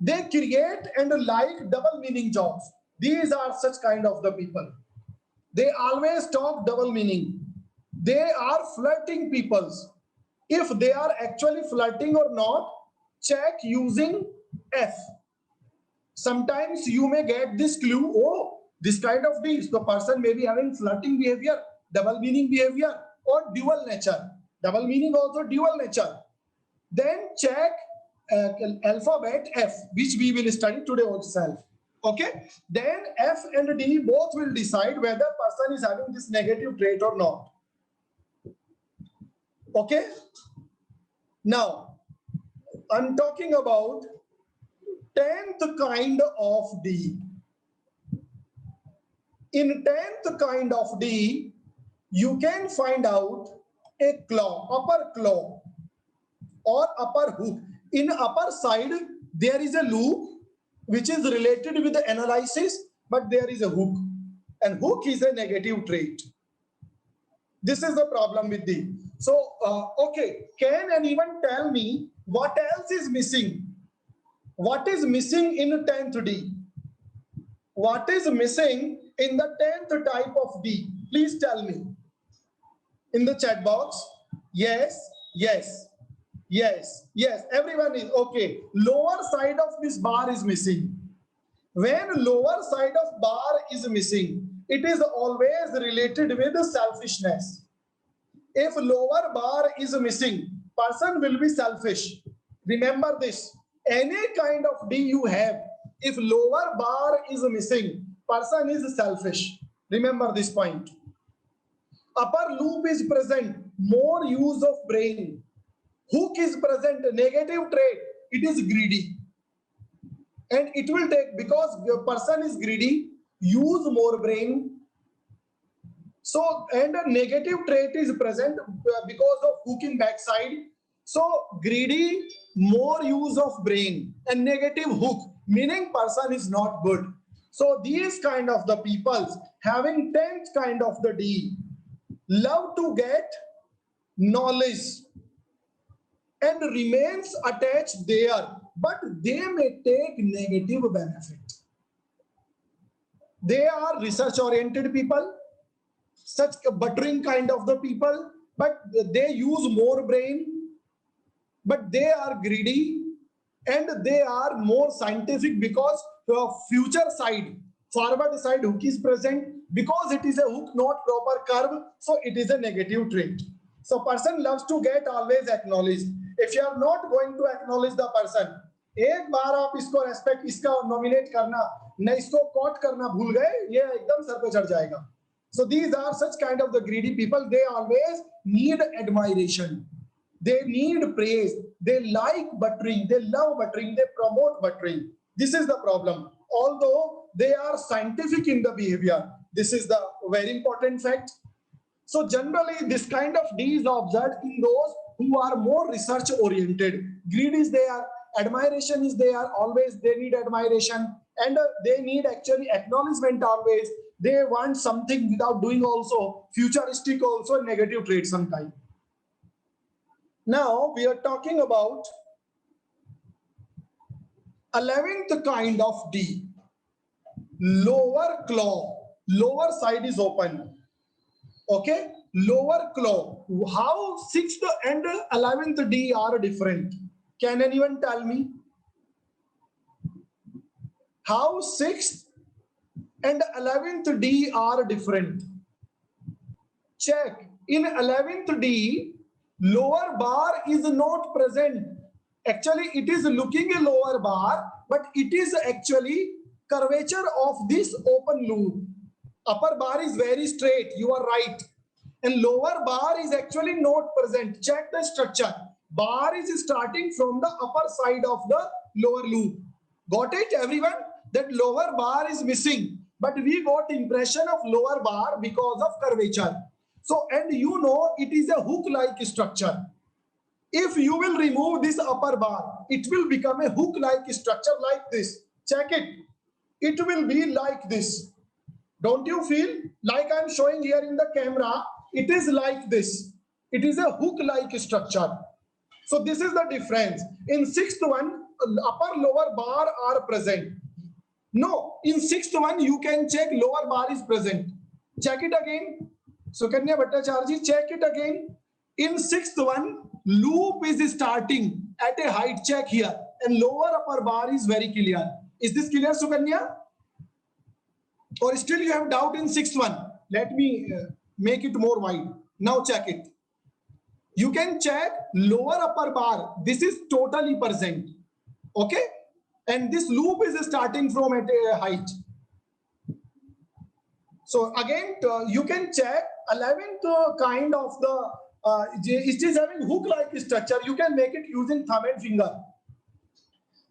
Speaker 1: They create and like double meaning jobs. These are such kind of the people. They always talk double meaning. They are flirting peoples. If they are actually flirting or not, check using F. Sometimes you may get this clue, oh, this kind of D, the person may be having flirting behavior, double meaning behavior, or dual nature. Double meaning also dual nature. Then check alphabet F, which we will study today itself. Okay. Then F and D both will decide whether person is having this negative trait or not. Okay. Now, I'm talking about 10th kind of D. In 10th kind of D, you can find out a claw, upper claw or upper hook. In upper side, there is a loop which is related with the analysis, but there is a hook. And hook is a negative trait. This is the problem with D. So, okay, can anyone tell me what else is missing? What is missing in 10th D? What is missing in the 10th type of D? Please tell me in the chat box. Yes, yes, yes, yes. Everyone is okay. Lower side of this bar is missing. When lower side of bar is missing, it is always related with selfishness. If lower bar is missing, person will be selfish. Remember this. Any kind of D you have, if lower bar is missing, person is selfish. Remember this point. Upper loop is present, more use of brain. Hook is present, negative trait, it is greedy. And it will take, because the person is greedy, use more brain. So, and a negative trait is present because of hook in backside. So, greedy, more use of brain, and negative hook, meaning person is not good. So, these kind of the peoples having 10th kind of the D, love to get knowledge and remains attached there, but they may take negative benefit. They are research oriented people, such a buttering kind of the people, but they use more brain, but they are greedy and they are more scientific because the future side, forward side hook is present, because it is a hook, not proper curve, so it is a negative trait. So person loves to get always acknowledged. If you are not going to acknowledge the person, एक बार आप इसको respect, इसका nominate करना, न इसको coat करना भूल गए, ये एकदम सर पे चढ़ जाएगा. So these are such kind of the greedy people. They always need admiration. They need praise. They like buttering. They love buttering. They promote buttering. This is the problem. Although they are scientific in the behavior, this is the very important fact. So generally, this kind of D is observed in those who are more research oriented. Greed is there. Admiration is there. Always they need admiration. And they need actually acknowledgement always. They want something without doing also. Futuristic also, negative trait sometimes. Now we are talking about 11th kind of D. Lower claw. Lower side is open. Okay? Lower claw. How 6th and 11th D are different? Can anyone tell me? How 6th and 11th D are different? Check. In 11th D, lower bar is not present. Actually, it is looking a lower bar, but it is actually curvature of this open loop. Upper bar is very straight, you are right. And lower bar is actually not present. Check the structure. Bar is starting from the upper side of the lower loop. Got it, everyone? That lower bar is missing. But we got impression of lower bar because of curvature. So, and you know, it is a hook-like structure. If you will remove this upper bar, it will become a hook-like structure like this. Check it. It will be like this. Don't you feel like I'm showing here in the camera? It is like this. It is a hook-like structure. So this is the difference. In 6th one, upper lower bar are present. No, in 6th one, you can check lower bar is present. Check it again. Sukanya Bhattacharya, check it again. In 6th one, loop is starting at a height. Check here. And lower upper bar is very clear. Is this clear, Sukanya? Or still you have doubt in 6th one? Let me make it more wide. Now check it. You can check lower upper bar. This is totally present. Okay? And this loop is starting from at a height. So again, you can check 11th kind of the, it is having hook-like structure. You can make it using thumb and finger.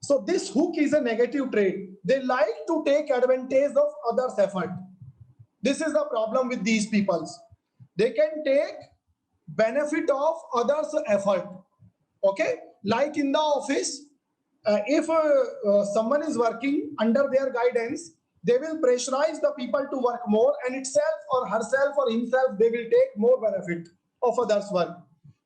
Speaker 1: So this hook is a negative trait. They like to take advantage of others' effort. This is the problem with these peoples. They can take benefit of others' effort. Okay? Like in the office, if someone is working under their guidance, They will pressurize the people to work more, and itself or herself or himself they will take more benefit of others' work.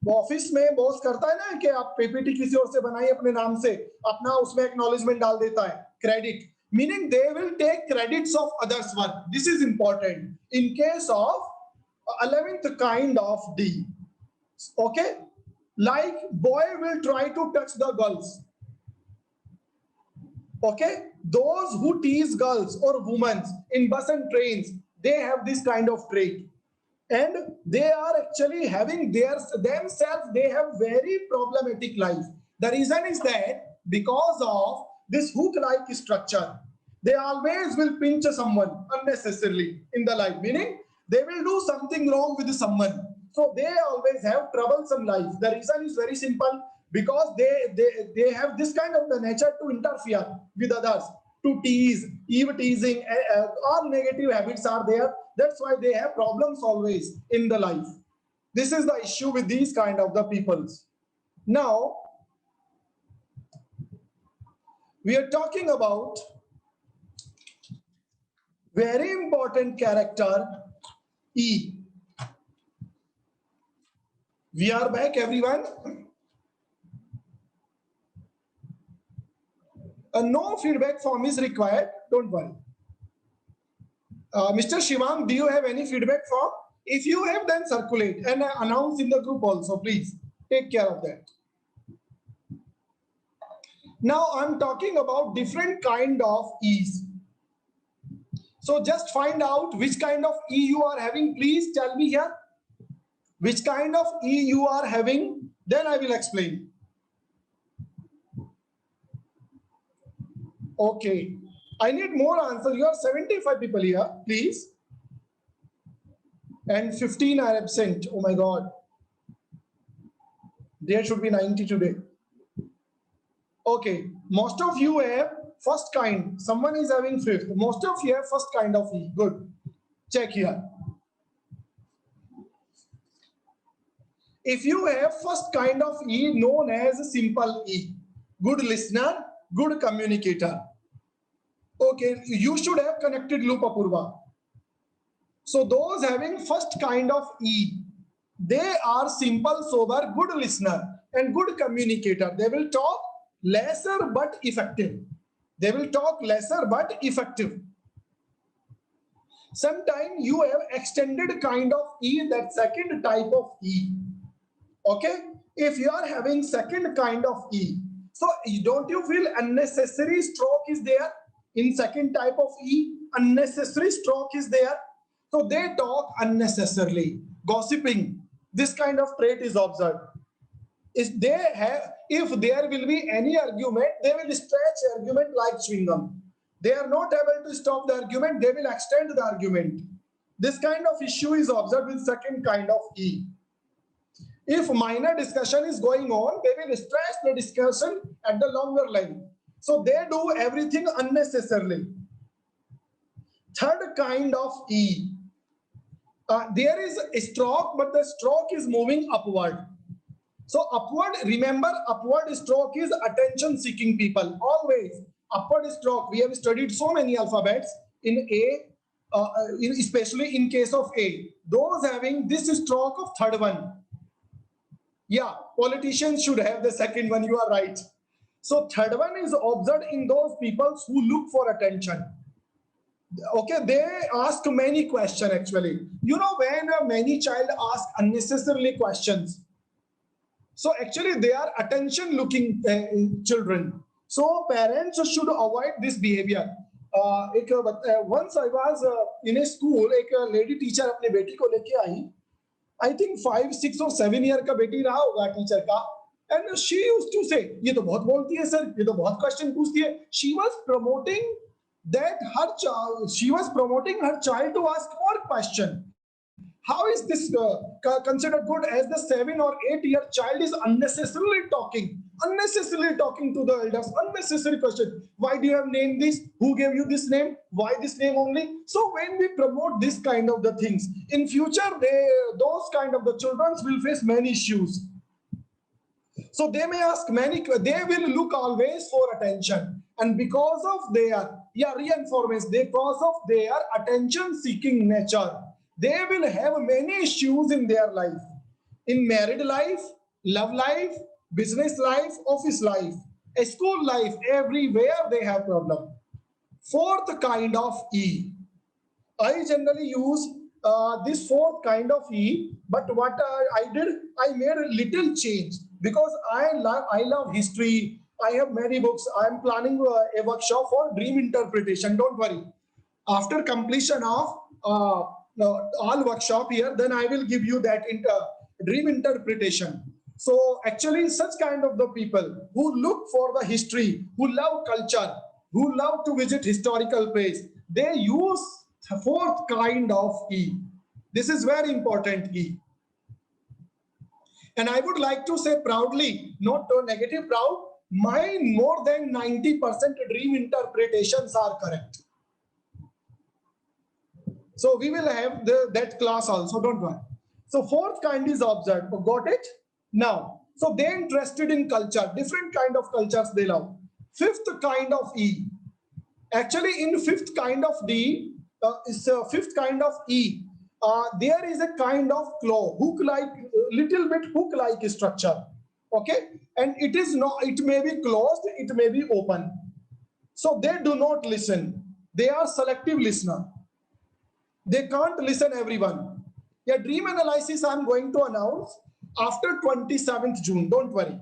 Speaker 1: वो office में boss करता है ना कि आप PPT किसी और से बनाइए अपने नाम से, अपना उसमें एक्नॉलेजमेंट डाल देता है, credit, meaning they will take credits of others' work. This is important. In case of 11th kind of D, okay, like boy will try to touch the girls. Okay, those who tease girls or women in bus and trains, they have this kind of trait, and they are actually having themselves, they have very problematic life. The reason is that because of this hook-like structure, they always will pinch someone unnecessarily in the life, meaning they will do something wrong with someone. So they always have troublesome life. The reason is very simple, because they have this kind of the nature to interfere with others, to tease, even teasing, all negative habits are there. That's why they have problems always in the life. This is the issue with these kind of the peoples. Now, we are talking about very important character, E. We are back, everyone. No feedback form is required, don't worry. Mr. Shivang, do you have any feedback form? If you have, then circulate and announce in the group also, please. Take care of that. Now I'm talking about different kind of E's. So just find out which kind of E you are having. Please tell me here which kind of E you are having, then I will explain. Okay, I need more answers. You are 75 people here, please. And 15 are absent. Oh my God. There should be 90 today. Okay, most of you have first kind. Someone is having fifth. Most of you have first kind of E. Good. Check here. If you have first kind of E, known as simple E, good listener, good communicator. Okay, you should have connected loop, Apurva. So those having first kind of E, they are simple, sober, good listener and good communicator. They will talk lesser but effective. They will talk lesser but effective. Sometimes you have extended kind of E, that second type of E. Okay, if you are having second kind of E, so don't you feel unnecessary stroke is there? In second type of E, unnecessary stroke is there. So they talk unnecessarily, gossiping. This kind of trait is observed. If there will be any argument, they will stretch argument like chewing gum. They are not able to stop the argument, they will extend the argument. This kind of issue is observed with second kind of E. If minor discussion is going on, they will stretch the discussion at the longer length. So they do everything unnecessarily. Third kind of E. There is a stroke, but the stroke is moving upward. So upward, remember, upward stroke is attention-seeking people. Always upward stroke. We have studied so many alphabets in A, especially in case of A. Those having this stroke of third one. Yeah, politicians should have the second one. You are right. So third one is observed in those people who look for attention. Okay, they ask many questions actually. You know, when many child ask unnecessarily questions, so actually they are attention looking children. So parents should avoid this behavior. Once I was in a school, एक lady teacher अपने बेटी को लेके आई. I think 5, 6 or 7 year का बेटी रहा होगा teacher का. And she used to say, ये तो बहुत बोलती है सर, ये तो बहुत क्वेश्चन पूछती है. She was promoting that she was promoting her child to ask more question. How is this considered good, as the 7 or 8 year child is unnecessarily talking to the elders, unnecessary question. Why do you have named this? Who gave you this name? Why this name only? So when we promote this kind of the things, in future, those kind of the children will face many issues. So they may ask many, they will look always for attention. And because of their reinforcement, because of their attention-seeking nature, they will have many issues in their life, in married life, love life, business life, office life, school life, everywhere they have problem. Fourth kind of E. I generally use this fourth kind of E, but what I did, I made a little change because I love history. I have many books. I am planning a workshop for dream interpretation. Don't worry. After completion of all workshop here, then I will give you that dream interpretation. So actually, such kind of the people who look for the history, who love culture, who love to visit historical place, they use fourth kind of E. This is very important E. And I would like to say proudly, not negative proud, mine more than 90% dream interpretations are correct. So we will have that class also, don't worry. So fourth kind is observed. Got it? Now, so they're interested in culture, different kind of cultures they love. Fifth kind of E. Actually, in fifth kind of D, fifth kind of E, there is a kind of claw, hook-like, little bit hook-like structure. Okay, and it is not. It may be closed. It may be open. So they do not listen. They are selective listener. They can't listen everyone. Yeah, dream analysis I'm going to announce after 27th June. Don't worry,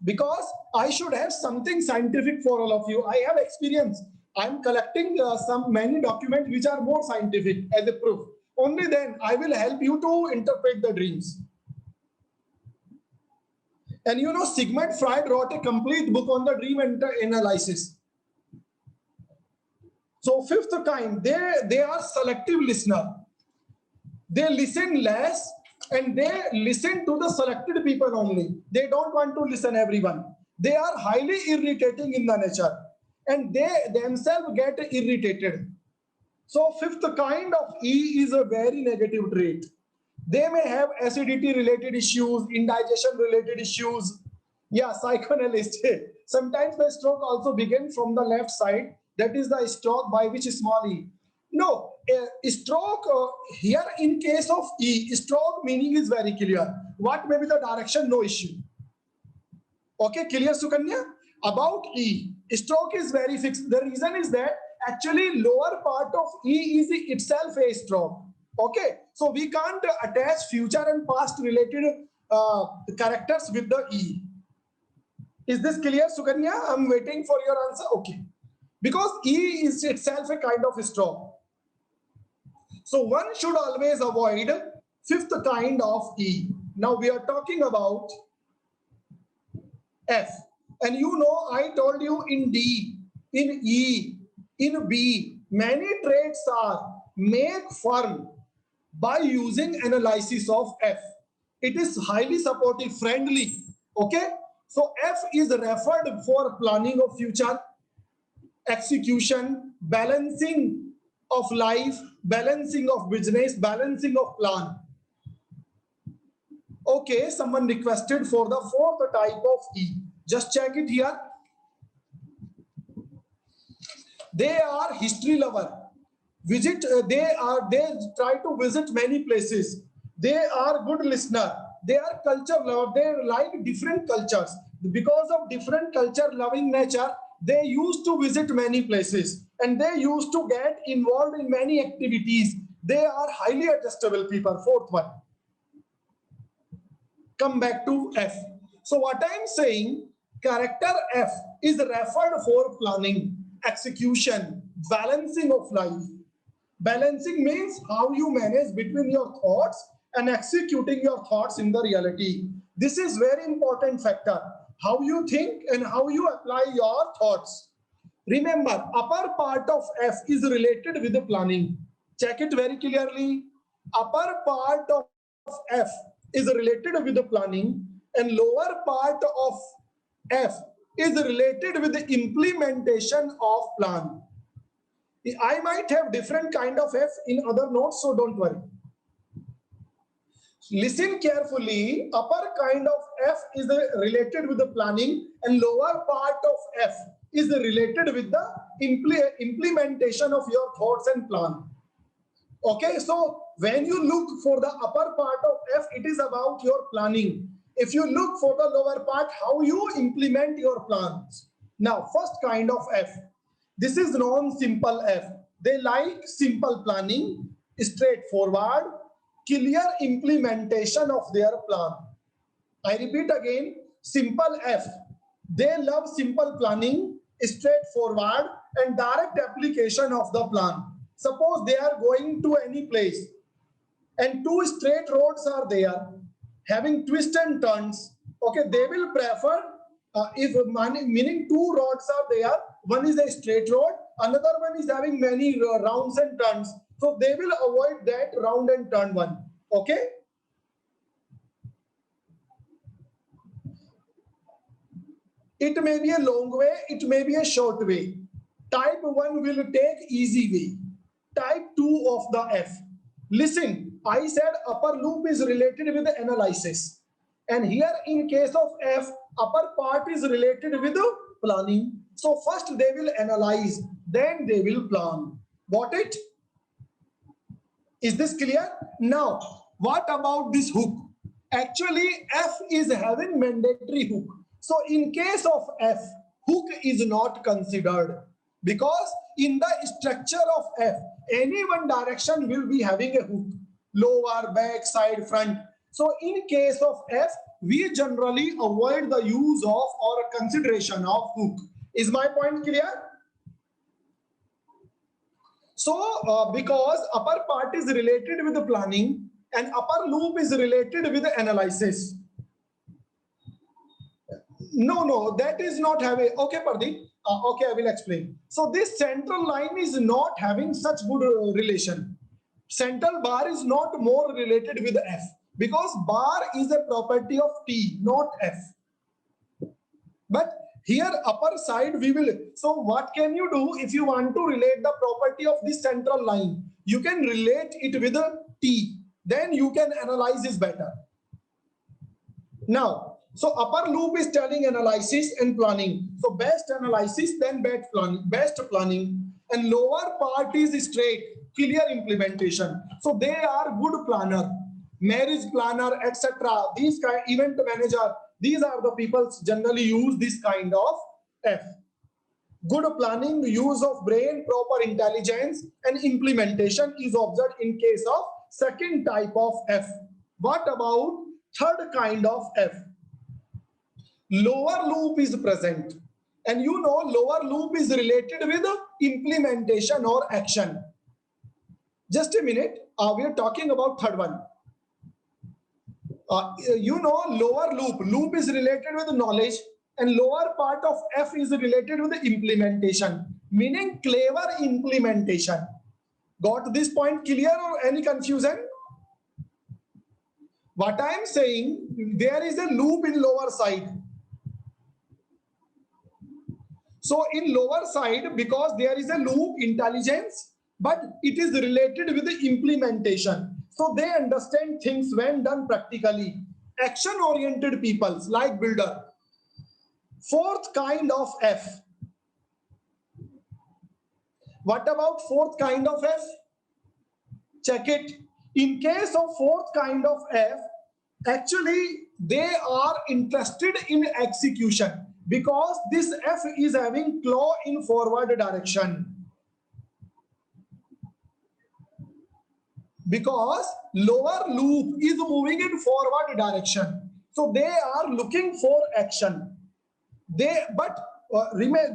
Speaker 1: because I should have something scientific for all of you. I have experience. I'm collecting many documents which are more scientific as a proof. Only then I will help you to interpret the dreams. And you know, Sigmund Freud wrote a complete book on the dream analysis. So fifth kind, they are selective listener. They listen less and they listen to the selected people only. They don't want to listen everyone. They are highly irritating in the nature and they themselves get irritated. So fifth kind of E is a very negative trait. They may have acidity related issues, indigestion related issues. Yeah, psychoanalyst. Sometimes the stroke also begins from the left side. That is the stroke by which small E. No, stroke here in case of E, stroke meaning is very clear. What may be the direction? No issue. Okay, clear, Sukanya? About E, stroke is very fixed. The reason is that actually lower part of E is itself a stroke. Okay, so we can't attach future and past related characters with the E. Is this clear, Sukanya? I'm waiting for your answer. Okay, because E is itself a kind of stroke. So one should always avoid fifth kind of E. Now we are talking about F. And you know, I told you in D, in E, in B, many traits are make firm by using analysis of F. It is highly supportive, friendly. Okay. So F is referred for planning of future, execution, balancing of life, balancing of business, balancing of plan. Okay, someone requested for the fourth type of E. Just check it here. They are history lover. They try to visit many places. They are good listener. They are culture lover. They like different cultures. Because of different culture loving nature, they used to visit many places and they used to get involved in many activities. They are highly adjustable people. Fourth one. Come back to F. So what I'm saying, character F is referred for planning, execution, balancing of life. Balancing means how you manage between your thoughts and executing your thoughts in the reality. This is very important factor. How you think and how you apply your thoughts. Remember, upper part of F is related with the planning. Check it very clearly. Upper part of F is related with the planning and lower part of F is related with the implementation of plan. I might have different kind of F in other notes, so don't worry. Listen carefully. Upper kind of F is related with the planning and lower part of F is related with the implementation of your thoughts and plan. Okay, so when you look for the upper part of F, it is about your planning. If you look for the lower part, how you implement your plans. Now, first kind of F, this is non-simple F. They like simple planning, straightforward, clear implementation of their plan. I repeat again, simple F. They love simple planning, straightforward, and direct application of the plan. Suppose they are going to any place and two straight roads are there having twists and turns. Okay, they will prefer meaning two roads are there. One is a straight road, another one is having many rounds and turns. So they will avoid that round and turn one. Okay. It may be a long way, it may be a short way. Type 1 will take easy way. Type 2 of the F. Listen, I said upper loop is related with the analysis. And here in case of F, upper part is related with the planning. So first they will analyze, then they will plan. Got it? Is this clear? Now, what about this hook? Actually, F is having mandatory hook. So in case of F, hook is not considered because in the structure of F, any one direction will be having a hook, lower, back, side, front. So in case of F, we generally avoid the use of or consideration of hook. Is my point clear? So because upper part is related with the planning and upper loop is related with the analysis. No, that is not having. Okay, Pardeep. Okay, I will explain. So this central line is not having such good relation. Central bar is not more related with F because bar is a property of T, not F. But here upper side we will. So what can you do if you want to relate the property of this central line? You can relate it with a T. Then you can analyze this better. Now, so upper loop is telling analysis and planning. So best analysis, then best planning. And lower part is straight, clear implementation. So they are good planner, marriage planner, etc. These kind event manager, these are the people generally use this kind of F. Good planning, use of brain, proper intelligence, and implementation is observed in case of second type of F. What about third kind of F? Lower loop is present, and you know lower loop is related with implementation or action. Just a minute, we are talking about third one. You know lower loop is related with knowledge, and lower part of F is related with the implementation, meaning clever implementation. Got this point clear or any confusion? What I am saying, there is a loop in lower side. So in lower side, because there is a loop, intelligence, but it is related with the implementation. So they understand things when done practically. Action-oriented peoples like builder. Fourth kind of F. What about fourth kind of F? Check it. In case of fourth kind of F, actually they are interested in execution. Because this F is having claw in forward direction. Because lower loop is moving in forward direction. So they are looking for action. They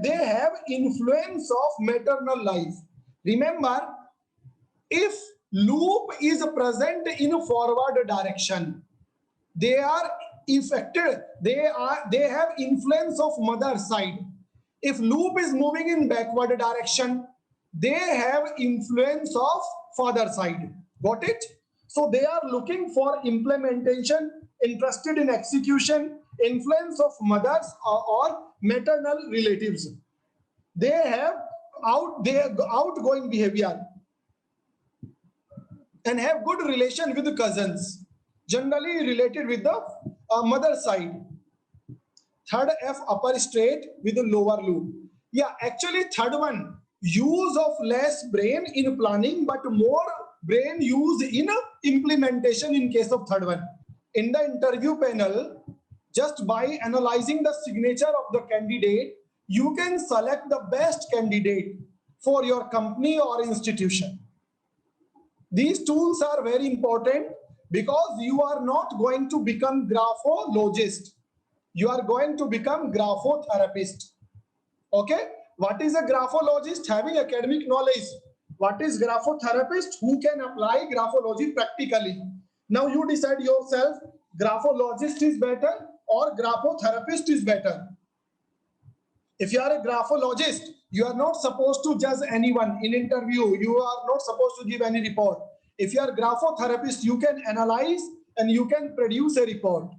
Speaker 1: have influence of maternal life. Remember, if loop is present in forward direction, they are affected, they have influence of mother side. If loop is moving in backward direction, they have influence of father side. Got it? So they are looking for implementation, interested in execution, influence of mothers or maternal relatives. They have outgoing behavior and have good relation with the cousins, generally related with the mother side. Third F, upper straight with the lower loop. Yeah, actually, third one, use of less brain in planning, but more brain use in implementation in case of third one. In the interview panel, just by analyzing the signature of the candidate, you can select the best candidate for your company or institution. These tools are very important because you are not going to become graphologist. You are going to become graphotherapist. Okay, what is a graphologist? Having academic knowledge. What is graphotherapist? Who can apply graphology practically? Now you decide yourself, graphologist is better or graphotherapist is better. If you are a graphologist, you are not supposed to judge anyone in interview. You are not supposed to give any report. If you are a graphotherapist, you can analyze and you can produce a report.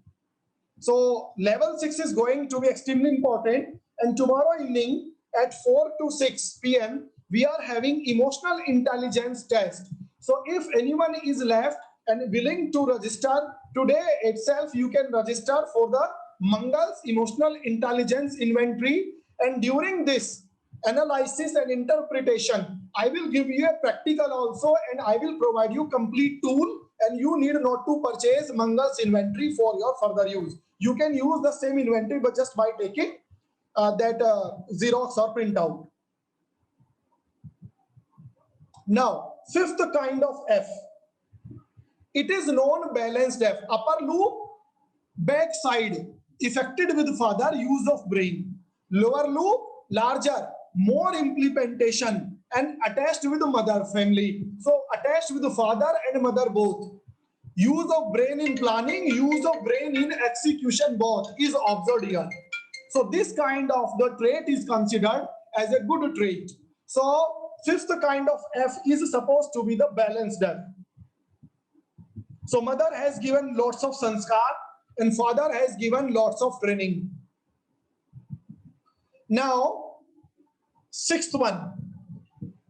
Speaker 1: So level 6 is going to be extremely important. And tomorrow evening at 4 to 6 p.m., we are having emotional intelligence test. So if anyone is left and willing to register, today itself you can register for the Mangal's emotional intelligence inventory. And during this analysis and interpretation, I will give you a practical also, and I will provide you complete tool, and you need not to purchase Mangal's inventory for your further use. You can use the same inventory, but just by taking that Xerox or printout. Now, fifth kind of F. It is non-balanced F. Upper loop, backside, affected with father, use of brain. Lower loop, larger, more implementation, and attached with the mother family. So attached with the father and mother both. Use of brain in planning, use of brain in execution both is observed here. So this kind of the trait is considered as a good trait. So fifth kind of F is supposed to be the balanced F. So mother has given lots of sanskar and father has given lots of training. Now, sixth one.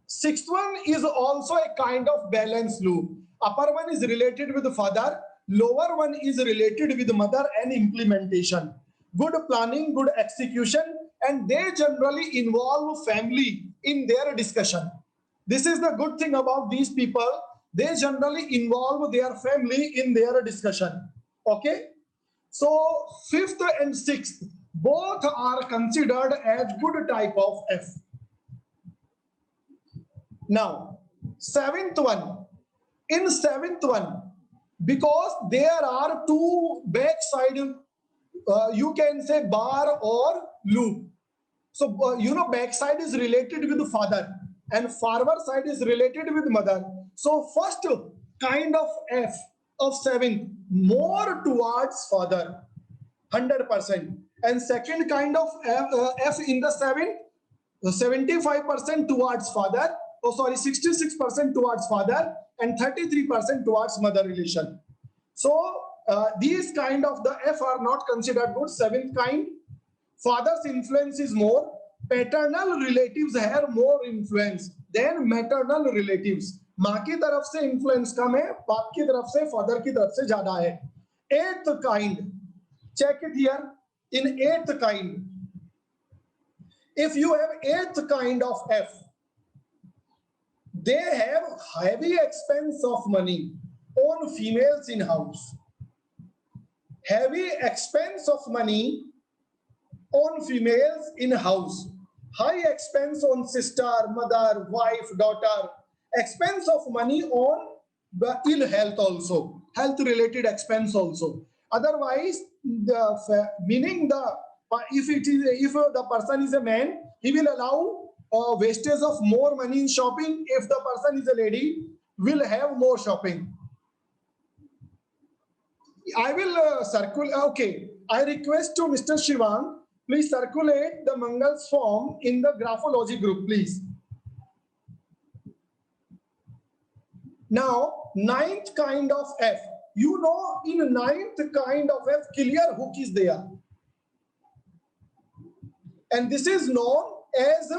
Speaker 1: Sixth one is also a kind of balanced loop. Upper one is related with the father, lower one is related with mother and implementation. Good planning, good execution, and they generally involve family in their discussion. This is the good thing about these people. They generally involve their family in their discussion. Okay? So fifth and sixth, both are considered as good type of F. Now, seventh one. In seventh one, because there are two backside, you can say bar or loop. So, backside is related with father and forward side is related with mother. So, first kind of F of seventh, more towards father, 100%. And second kind of F in the seventh, 75% towards father, 66% towards father, and 33% towards mother relation. So these kind of the F are not considered good. Seventh kind, father's influence is more. Paternal relatives have more influence than maternal relatives. माँ की तरफ से influence कम है, बाप की तरफ से, father की तरफ से ज़्यादा है. Eighth kind, check it here. In eighth kind, if you have eighth kind of F, they have heavy expense of money on females in house. Heavy expense of money on females in house. High expense on sister, mother, wife, daughter. Expense of money on the ill health also. Health related expense also. Otherwise, meaning if the person is a man, he will allow wastage of more money in shopping. If the person is a lady, will have more shopping. I will circulate. Okay, I request to Mr. Shivang, please circulate the Mangal's form in the Graphology group, please. Now, ninth kind of F. You know, in ninth kind of F, clear hook is there. And this is known as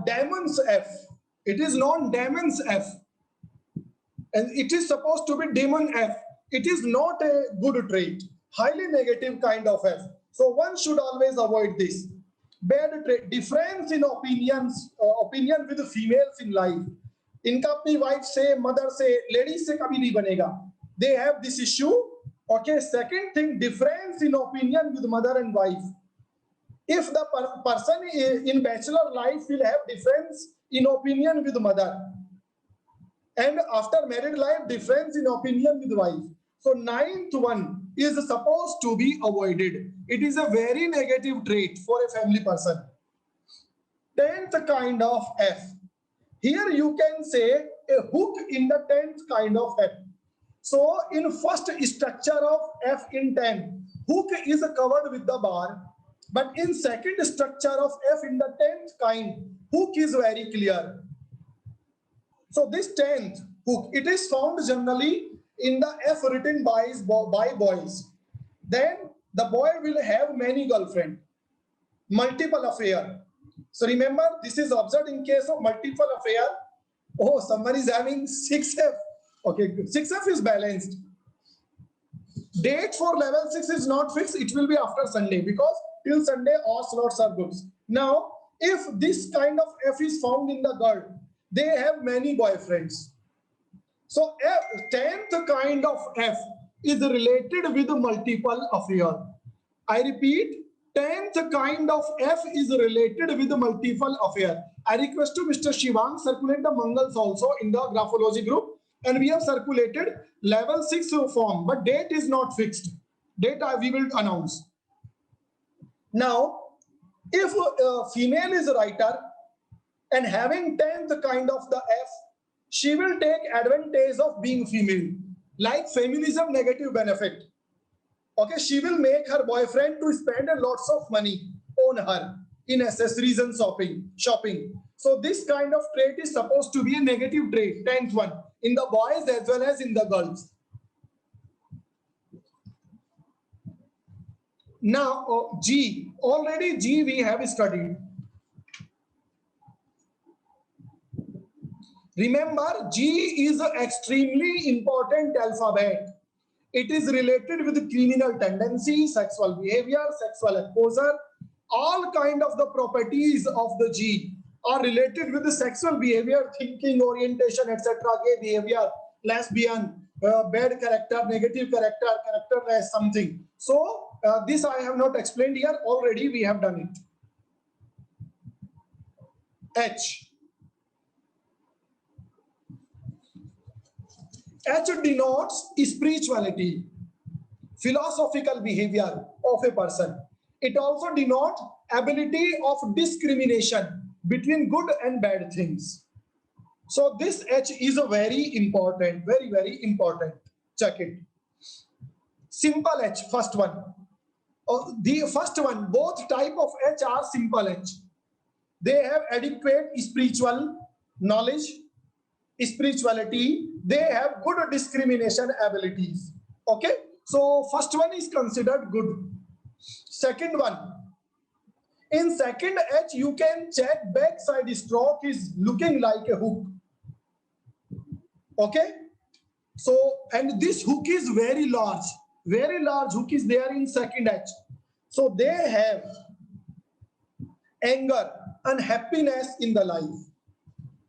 Speaker 1: Damon's F. It is known Damon's F. And it is supposed to be Damon F. It is not a good trait. Highly negative kind of F. So one should always avoid this. bad trait, difference in opinion with females in life. इनका अपनी wife से, mother से, ladies से कभी नहीं बनेगा. They have this issue. Okay. Second thing, difference in opinion with mother and wife. If the person in bachelor life will have difference in opinion with mother, and after married life, difference in opinion with wife. So ninth one is supposed to be avoided. It is a very negative trait for a family person. 10th kind of F. Here you can say a hook in the 10th kind of F. So in first structure of F in 10, hook is covered with the bar. But in second structure of F in the 10th kind, hook is very clear. So this 10th hook, it is found generally in the F written by boys. Then the boy will have many girlfriends, multiple affair. So remember, this is observed in case of multiple affair. Oh, somebody is having 6F. Okay, 6F is balanced. Date for level 6 is not fixed. It will be after Sunday, because till Sunday all slots are booked. Now, if this kind of F is found in the girl, they have many boyfriends. So 10th kind of F is related with multiple affair. I repeat, 10th kind of F is related with multiple affair. I request to Mr. Shivang circulate the Mangals also in the Graphology group, and we have circulated level 6 form, but date is not fixed. Date we will announce. Now, if a female is a writer and having 10th kind of the F, she will take advantage of being female, like feminism negative benefit. Okay, she will make her boyfriend to spend a lots of money on her in accessories and shopping. So this kind of trait is supposed to be a negative trait, 10th one, in the boys as well as in the girls. Now, G, already G we have studied. Remember, G is an extremely important alphabet. It is related with criminal tendencies, sexual behavior, sexual exposure. All kind of the properties of the G are related with the sexual behavior, thinking, orientation, etc. Gay behavior, lesbian, bad character, negative character, characterless, something. So this I have not explained here. Already we have done it. H. H denotes spirituality, philosophical behavior of a person. It also denotes ability of discrimination between good and bad things. So this H is a very important, very, very important. Check it. Simple H, first one. The first one, both type of H are simple H. They have adequate spiritual knowledge, spirituality. They have good discrimination abilities. Okay, so first one is considered good. Second one, in second H you can check backside stroke is looking like a hook. Okay, so and this hook is very large hook is there in second H. So they have anger, unhappiness in the life.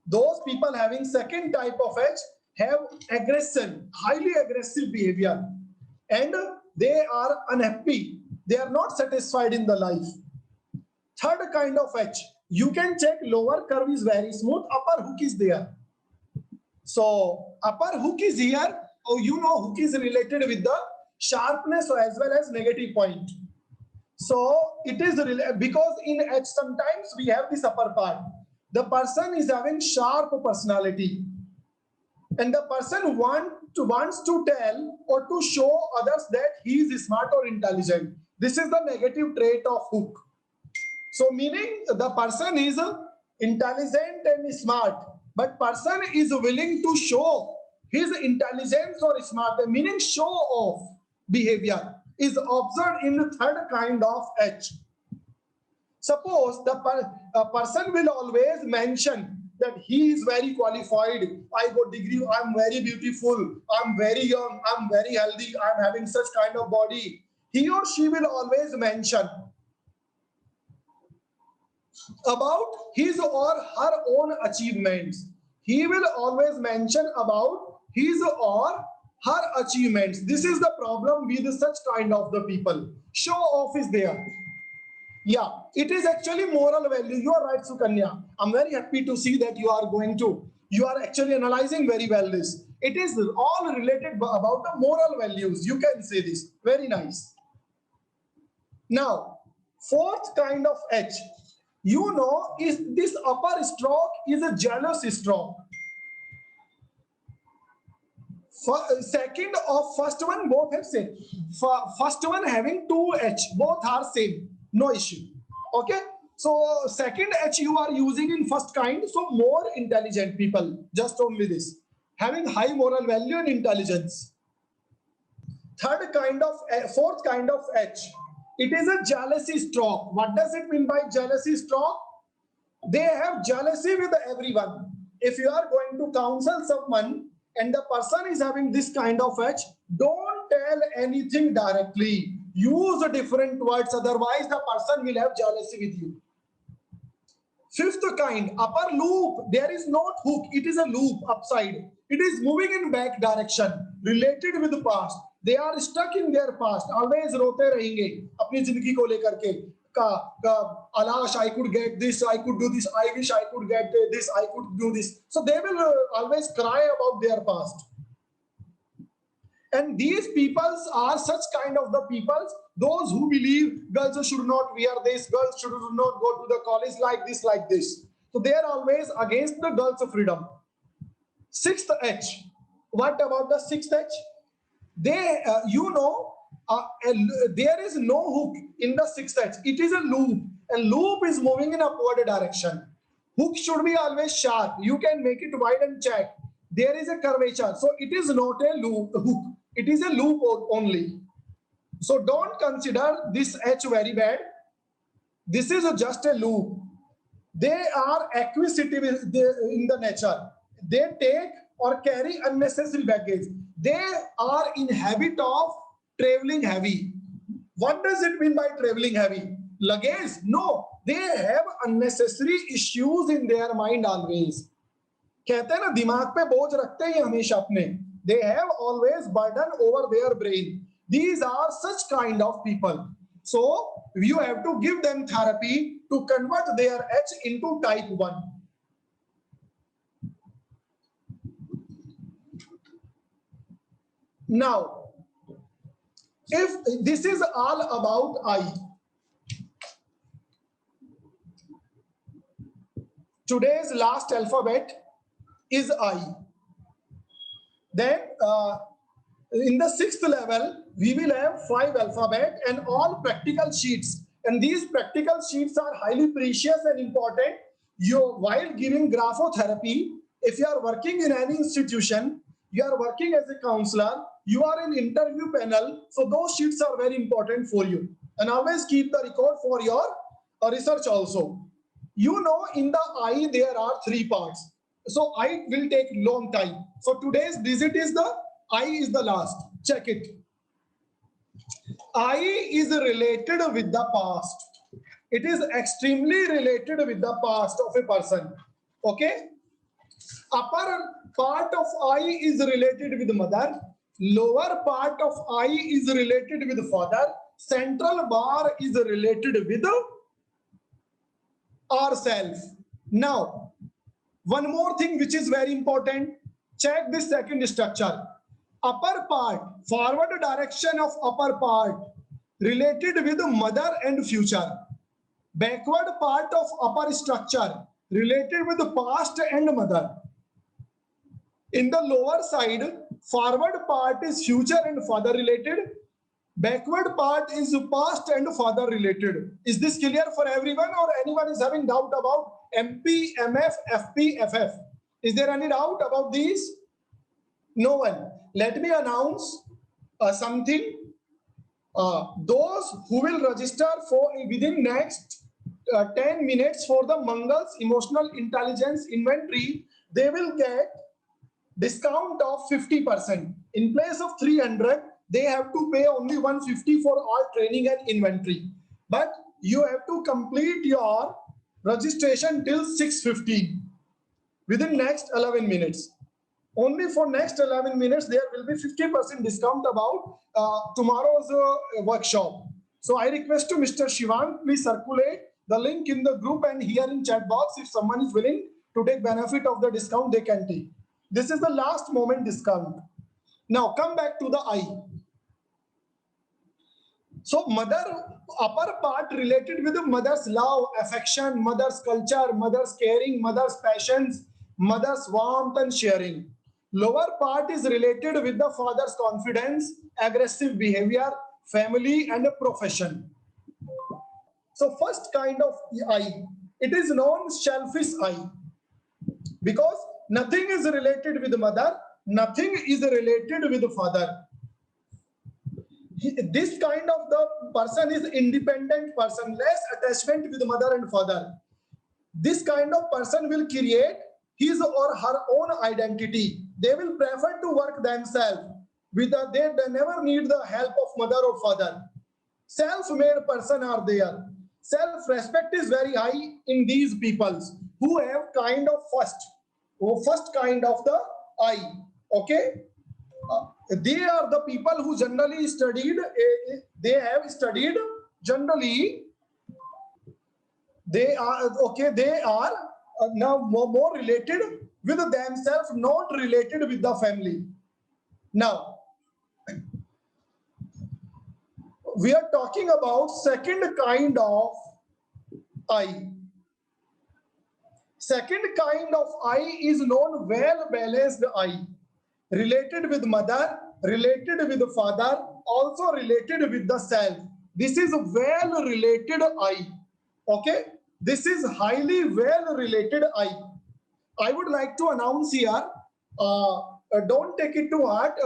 Speaker 1: Those people having second type of H have aggression, highly aggressive behavior, and they are unhappy. They are not satisfied in the life. Third kind of H, you can check lower curve is very smooth, upper hook is there. So upper hook is here. Oh, you know hook is related with the sharpness as well as negative point. So it is because in H sometimes we have this upper part. The person is having sharp personality, and the person wants to tell or to show others that he is smart or intelligent. This is the negative trait of hook. So meaning the person is intelligent and smart, but person is willing to show his intelligence or smart, meaning show off behavior is observed in the third kind of H. Suppose the person will always mention that he is very qualified, I got degree, I'm very beautiful, I'm very young, I'm very healthy, I'm having such kind of body. He or she will always mention. about his or her own achievements. He will always mention about his or her achievements. This is the problem with such kind of the people. Show off is there. Yeah, it is actually moral value. You are right, Sukanya. I'm very happy to see that you are actually analyzing very well this. It is all related about the moral values. You can say this. Very nice. Now, fourth kind of H, you know, is this upper stroke is a jealous stroke. Second of first one, both have same. First one having two H, both are same, no issue. Okay, so second H you are using in first kind, so more intelligent people, just only this, having high moral value and intelligence. Fourth kind of H, it is a jealousy stroke. What does it mean by jealousy stroke? They have jealousy with everyone. If you are going to counsel someone and the person is having this kind of H, don't tell anything directly. Use different words, otherwise the person will have jealousy with you. Fifth kind, upper loop. There is no hook, it is a loop upside. It is moving in back direction, related with the past. They are stuck in their past, always रोते रहेंगे अपनी जिंदगी को लेकर के. Alash, I could get this, I could do this, I wish I could get this, I could do this. So they will always cry about their past. And these peoples are such kind of the peoples, those who believe girls should not wear this, girls should not go to the college like this, like this. So they are always against the girls' freedom. Sixth H. What about the sixth H? They, there is no hook in the sixth H. It is a loop, and loop is moving in upward direction. Hook should be always sharp. You can make it wide and check. There is a curvature, so it is not a hook. It is a loop only. So don't consider this H very bad. This is just a loop. They are acquisitive in the nature. They take or carry unnecessary baggage. They are in habit of traveling heavy. What does it mean by traveling heavy? Luggage? No. They have unnecessary issues in their mind always. कहते हैं ना दिमाग पे बोझ रखते हैं हमेशा अपने. They have always burden over their brain. These are such kind of people. So you have to give them therapy to convert their H into type 1. Now, if this is all about I, today's last alphabet is I. Then in the 6th level, we will have 5 alphabet and all practical sheets. And these practical sheets are highly precious and important. While giving graphotherapy, if you are working in any institution, you are working as a counselor, you are in interview panel, so those sheets are very important for you. And always keep the record for your research also. You know, in the I, there are 3 parts. So I will take long time. So today's digit is the I is the last. Check it. I is related with the past. It is extremely related with the past of a person. Okay. Upper part of I is related with mother. Lower part of I is related with father. Central bar is related with ourself. Now, one more thing which is very important. Check this second structure. Upper part, forward direction of upper part, related with mother and future. Backward part of upper structure, related with past and mother. In the lower side, forward part is future and father related. Backward part is past and father related. Is this clear for everyone, or anyone is having doubt about MP, MF, FP, FF? Is there any doubt about these? No one. Let me announce something. Those who will register for within next 10 minutes for the Mangal's emotional intelligence inventory, they will get discount of 50%. In place of 300, they have to pay only 150 for all training and inventory. But you have to complete your Registration till 6:15 within next 11 minutes. Only for next 11 minutes, there will be 50% discount about tomorrow's workshop. So I request to Mr. Shivang, please circulate the link in the group and here in chat box. If someone is willing to take benefit of the discount, they can take. This is the last moment discount. Now come back to the eye. So mother, upper part related with the mother's love, affection, mother's culture, mother's caring, mother's passions, mother's warmth and sharing. Lower part is related with the father's confidence, aggressive behavior, family and a profession. So first kind of eye, it is known shellfish eye because nothing is related with the mother, nothing is related with the father. This kind of the person is independent person, less attachment with mother and father. This kind of person will create his or her own identity. They will prefer to work themselves. They never need the help of mother or father. Self-made person are there. Self-respect is very high in these peoples who have kind of first kind of the eye. Okay. They are the people who generally studied, they have studied generally, they are now more related with themselves, not related with the family. Now, we are talking about second kind of eye. Second kind of eye is known well-balanced eye. Related with mother, related with the father, also related with the self. This is a well-related eye. Okay? This is highly well-related eye. I would like to announce here, don't take it to heart.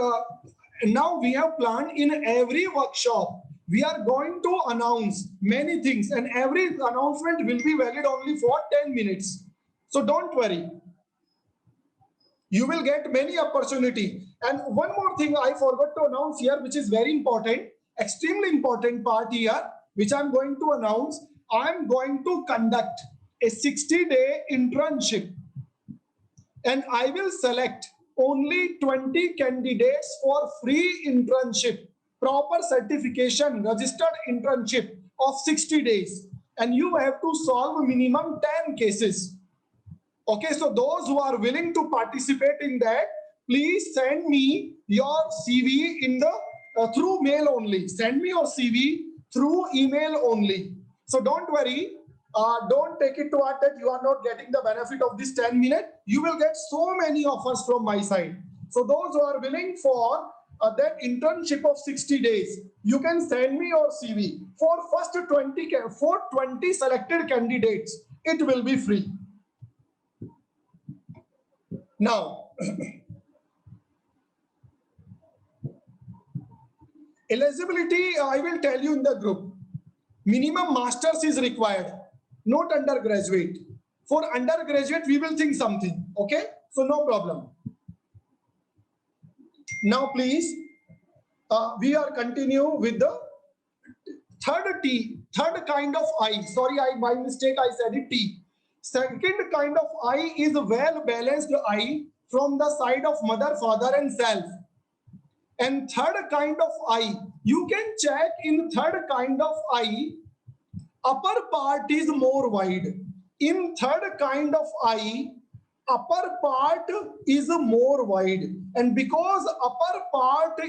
Speaker 1: Now we have planned in every workshop, we are going to announce many things and every announcement will be valid only for 10 minutes. So don't worry. You will get many opportunity. And one more thing I forgot to announce here, which is very important, extremely important part here, which I'm going to announce. I'm going to conduct a 60-day internship. And I will select only 20 candidates for free internship, proper certification, registered internship of 60 days. And you have to solve minimum 10 cases. Okay, so those who are willing to participate in that, please send me your CV in the through mail only. Send me your CV through email only. So don't worry, don't take it to heart that you are not getting the benefit of this 10 minutes. You will get so many offers from my side. So those who are willing for that internship of 60 days, you can send me your CV. For first 20 selected candidates, it will be free. Now, eligibility, I will tell you in the group. Minimum masters is required, not undergraduate. For undergraduate, we will think something. Okay, so no problem. Now, please, we are continue with the third kind of eye. Sorry, by mistake I said it T. Second kind of eye is a well-balanced eye from the side of mother, father, and self. And third kind of eye, you can check in third kind of eye, upper part is more wide. In third kind of eye, upper part is more wide. And because upper part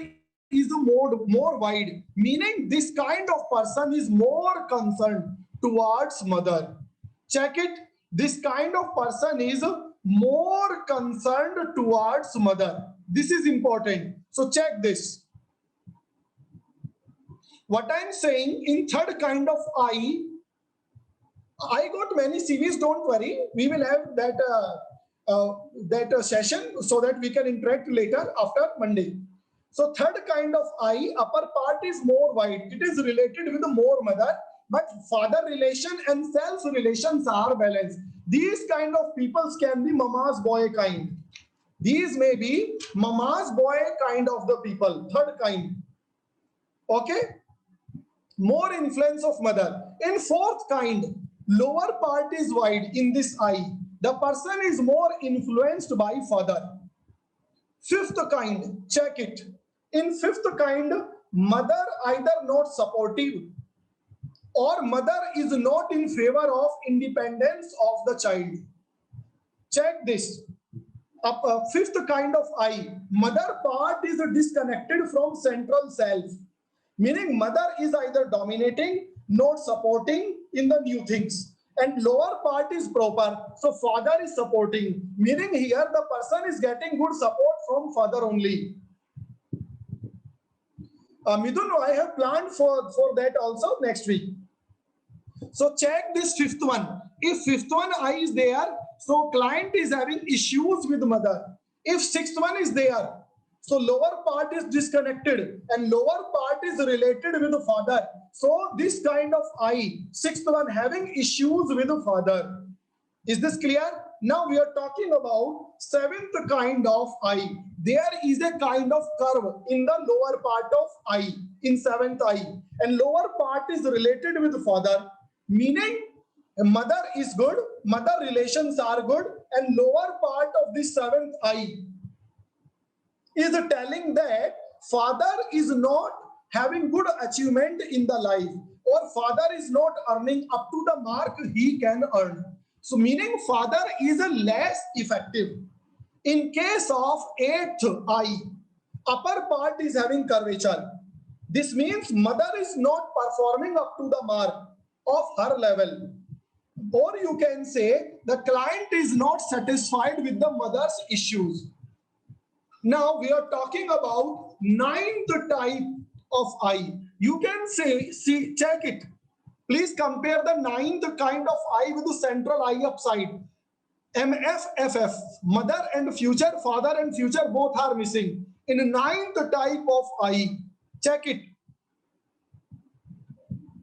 Speaker 1: is more wide, meaning this kind of person is more concerned towards mother. Check it. This kind of person is more concerned towards mother. This is important. So check this. What I'm saying in third kind of eye, I got many CVs, don't worry. We will have that session so that we can interact later after Monday. So third kind of eye, upper part is more wide. It is related with the more mother, but father relation and self relations are balanced. These kind of peoples can be mama's boy kind. These may be mama's boy kind of the people, third kind. Okay? More influence of mother. In fourth kind, Lower part is wide in this I. The person is more influenced by father. Fifth kind, check it. In fifth kind, mother either not supportive or mother is not in favor of independence of the child. Check this. Fifth kind of I, mother part is disconnected from central self, meaning mother is either dominating, not supporting in the new things, and lower part is proper, so father is supporting, meaning here the person is getting good support from father only. Midun, I have planned for that also next week. So check this fifth one. If fifth one I is there, so client is having issues with mother. If sixth one is there, so lower part is disconnected and lower part is related with the father. So this kind of I, sixth one having issues with the father. Is this clear? Now we are talking about seventh kind of I. There is a kind of curve in the lower part of I, in seventh I, and lower part is related with father, meaning mother is good, mother relations are good, and lower part of this seventh I is telling that father is not having good achievement in the life, or father is not earning up to the mark he can earn. So meaning father is less effective. In case of eighth I, upper part is having curvature. This means mother is not performing up to the mark of her level. Or you can say the client is not satisfied with the mother's issues. Now we are talking about ninth type of I. You can say, see, check it. Please compare the ninth kind of I with the central I upside. MFFF, mother and future, father and future both are missing. In ninth type of I, check it.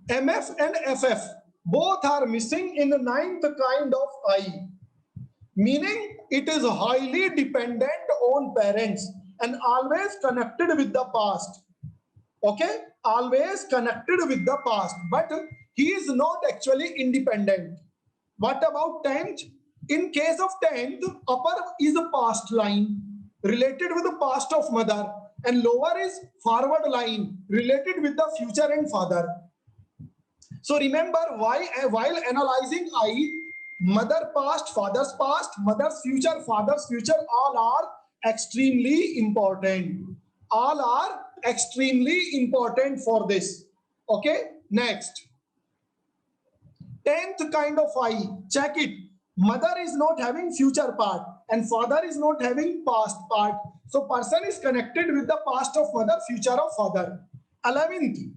Speaker 1: MF and FF, both are missing in the ninth kind of I. Meaning it is highly dependent on parents and always connected with the past. Okay, always connected with the past, but he is not actually independent. What about 10th? In case of 10th, upper is a past line related with the past of mother, and lower is forward line related with the future and father. So remember, why while analyzing I, mother past, father's past, mother's future, father's future, all are extremely important. All are extremely important for this. Okay, next. 10th kind of I, check it. Mother is not having future part and father is not having past part. So person is connected with the past of mother, future of father. 11th.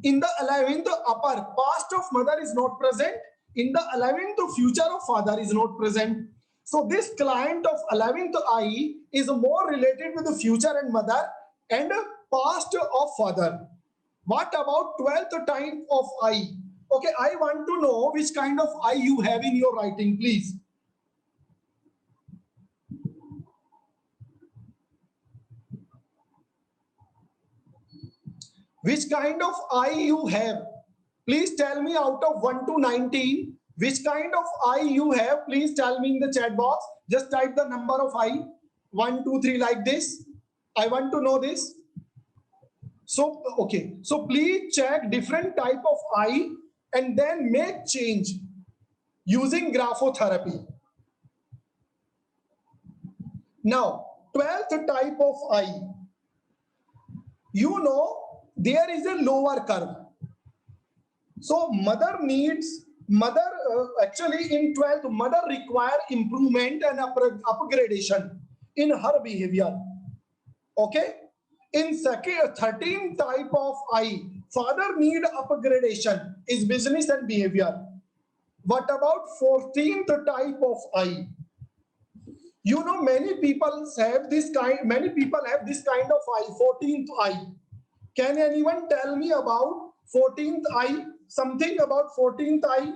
Speaker 1: In the 11th upper, past of mother is not present. In the 11th, future of father is not present. So this client of 11th I is more related with the future and mother and past of father. What about 12th type of I? Okay, I want to know which kind of I you have in your writing, please. Which kind of I you have? Please tell me out of 1 to 19, which kind of I you have? Please tell me in the chat box. Just type the number of I, 1, 2, 3 like this. I want to know this. So, okay. So please check different type of I and then make change using graphotherapy. Now, 12th type of I. You know, there is a lower curve. So mother needs, actually in 12th, mother require improvement and upgradation in her behavior. Okay. In 13th type of I, father need upgradation is business and behavior. What about 14th type of I? You know, many people have this kind of I, 14th I. Can anyone tell me about 14th I? Something about 14th I?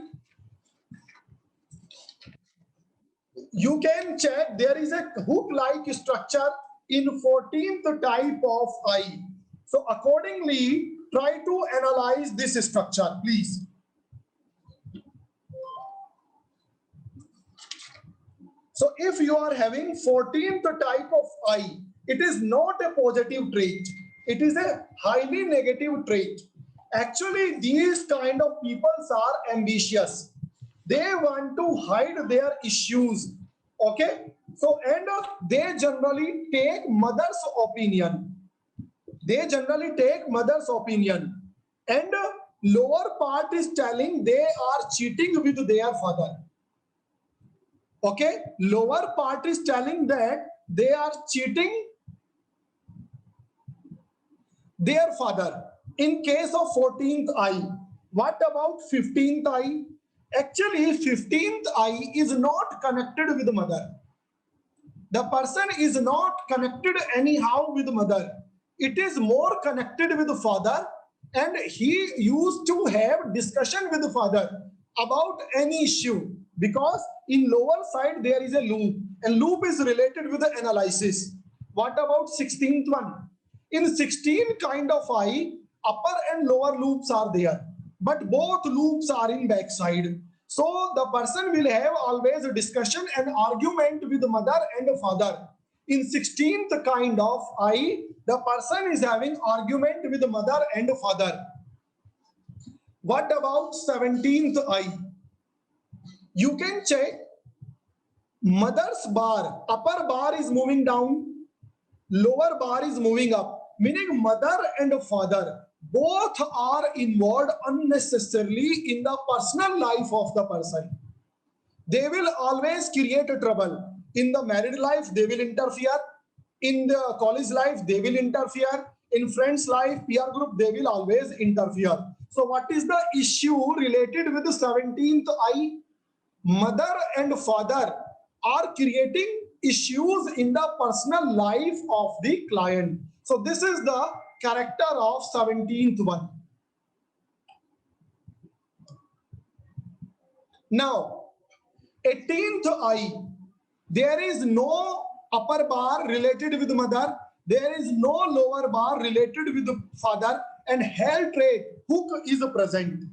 Speaker 1: You can check, there is a hook-like structure in 14th type of I. So accordingly, try to analyze this structure, please. So if you are having 14th type of I, it is not a positive trait. It is a highly negative trait. Actually, these kind of people are ambitious. They want to hide their issues. Okay. So, and they generally take mother's opinion. They generally take mother's opinion. And lower part is telling they are cheating with their father. Okay, lower part is telling that they are cheating their father. In case of 14th eye, what about 15th eye? Actually, 15th eye is not connected with mother. The person is not connected anyhow with mother. It is more connected with the father, and he used to have discussion with the father about any issue, because in lower side there is a loop, and loop is related with the analysis. What about 16th one? In 16 kind of eye, upper and lower loops are there, but both loops are in backside. So the person will have always a discussion and argument with mother and father. In 16th kind of eye, the person is having argument with mother and father. What about 17th eye? You can check mother's bar, upper bar is moving down, lower bar is moving up, meaning mother and father both are involved unnecessarily in the personal life of the person. They will always create a trouble. In the married life, they will interfere. In the college life, they will interfere. In friends' life, peer group, they will always interfere. So what is the issue related with the 17th eye? Mother and father are creating issues in the personal life of the client. So this is the character of 17th one. Now, 18th eye, there is no upper bar related with mother, there is no lower bar related with the father, and hell trait hook is present.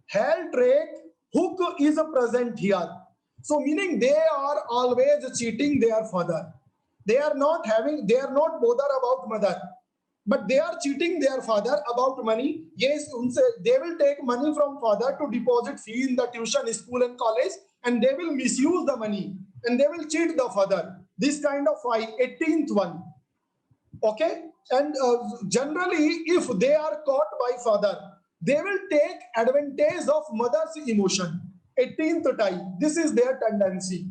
Speaker 1: Hell trait hook is present here. So meaning they are always cheating their father. They are not bothered about mother, but they are cheating their father about money. Yes, they will take money from father to deposit fee in the tuition, school and college, and they will misuse the money and they will cheat the father. This kind of 18th one. Okay, and generally if they are caught by father, they will take advantage of mother's emotion. 18th type, this is their tendency.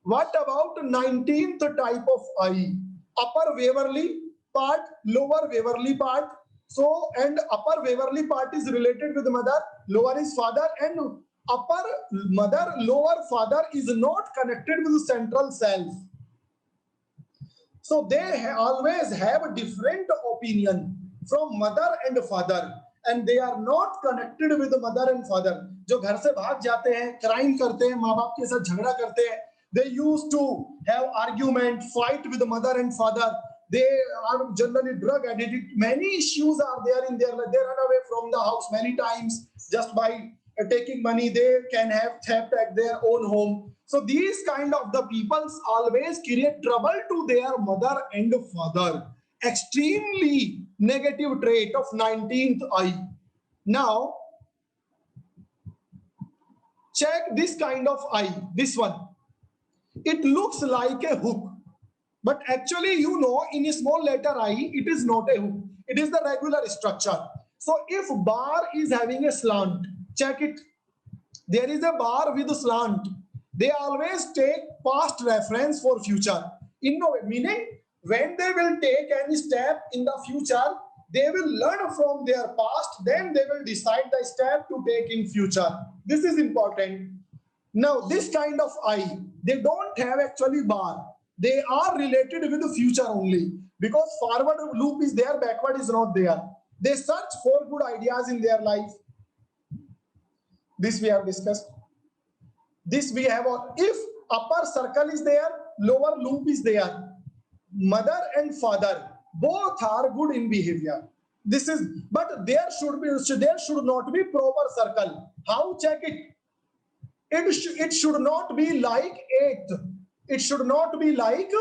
Speaker 1: What about 19th type of eye? Upper Waverly part, lower Waverly part. So, and upper Waverly part is related with mother, lower is father, and upper mother, lower father is not connected with central self. So they always have a different opinion from mother and father, and they are not connected with the mother and father. जो घर से भाग जाते हैं, crime करते हैं, माँ बाप के साथ झगड़ा करते हैं, they used to have argument, fight with the mother and father. They are generally drug addicted. Many issues are there in their life. They run away from the house many times just by taking money. They can have theft at their own home. So these kind of the peoples always create trouble to their mother and father. Extremely negative trait of 19th eye. Now, check this kind of eye, this one. It looks like a hook, but actually, you know, in a small letter I, it is not a hook. It is the regular structure. So if bar is having a slant, check it. There is a bar with a slant. They always take past reference for future. Meaning, when they will take any step in the future, they will learn from their past, then they will decide the step to take in future. This is important. Now, this kind of eye, they don't have actually bar. They are related with the future only, because forward loop is there, backward is not there. They search for good ideas in their life. This we have discussed. This we have, if upper circle is there, lower loop is there, mother and father both are good in behavior. This is, but there should not be proper circle. How check it? It should not be like 8th. It should not be like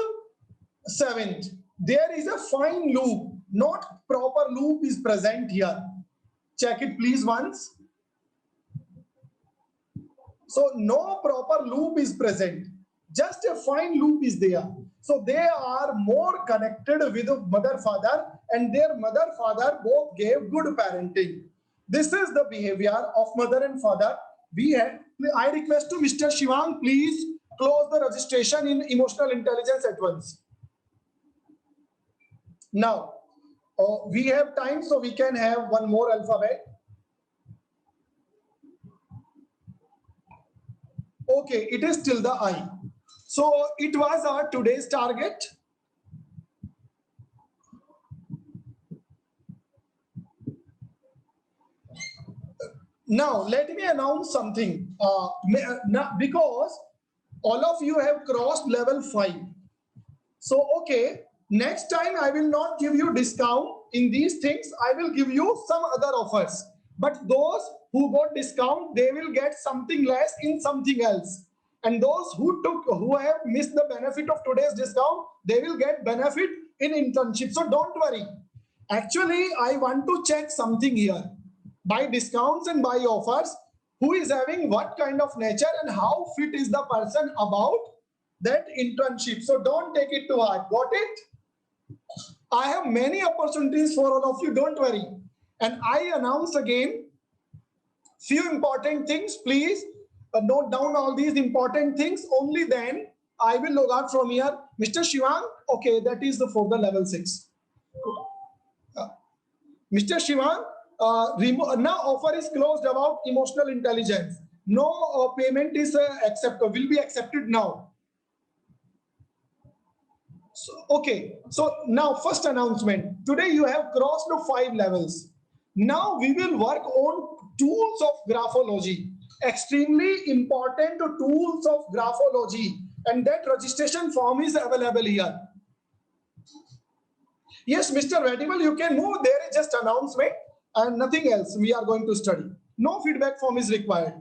Speaker 1: 7th. There is a fine loop, not proper loop is present here. Check it please once. So no proper loop is present. Just a fine loop is there. So they are more connected with mother father, and their mother father both gave good parenting. This is the behavior of mother and father. I request to Mr. Shivang, please close the registration in emotional intelligence at once. Now, we have time, so we can have one more alphabet. Okay, it is till the I. So it was our today's target. Now, let me announce something. Because all of you have crossed level 5. So, okay, next time I will not give you discount in these things. I will give you some other offers. But those who got discount, they will get something less in something else. And those who have missed the benefit of today's discount, they will get benefit in internship. So don't worry. Actually, I want to check something here. By discounts and by offers, who is having what kind of nature and how fit is the person about that internship. So don't take it to heart. Got it? I have many opportunities for all of you. Don't worry. And I announce again few important things. Please note down all these important things. Only then I will log out from here. Mr. Shivang, okay, that is for the level 6. Mr. Shivang, now offer is closed about emotional intelligence. No payment is will be accepted now. So, okay, so now first announcement. Today you have crossed 5 levels. Now we will work on tools of graphology. Extremely important tools of graphology, and that registration form is available here. Yes, Mr. Radival, you can move. There is just announcement and nothing else. We are going to study. No feedback form is required.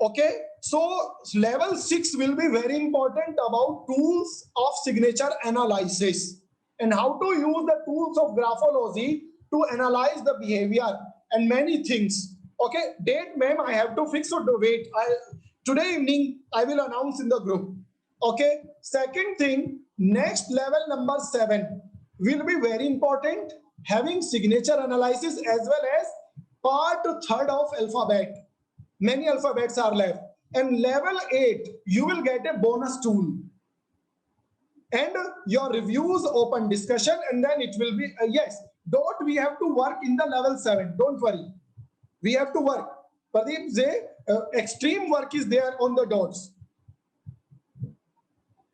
Speaker 1: Okay, so level 6 will be very important about tools of signature analysis and how to use the tools of graphology to analyze the behavior and many things. Okay, date, ma'am, I have to fix, so to wait. Today evening, I will announce in the group. Okay, second thing, next level number 7 will be very important, having signature analysis as well as part 3rd of alphabet. Many alphabets are left. And level 8, you will get a bonus tool. And your reviews, open discussion, and then it will be, yes, dot we have to work in the level 7. Don't worry. We have to work. Pradeep, extreme work is there on the dots.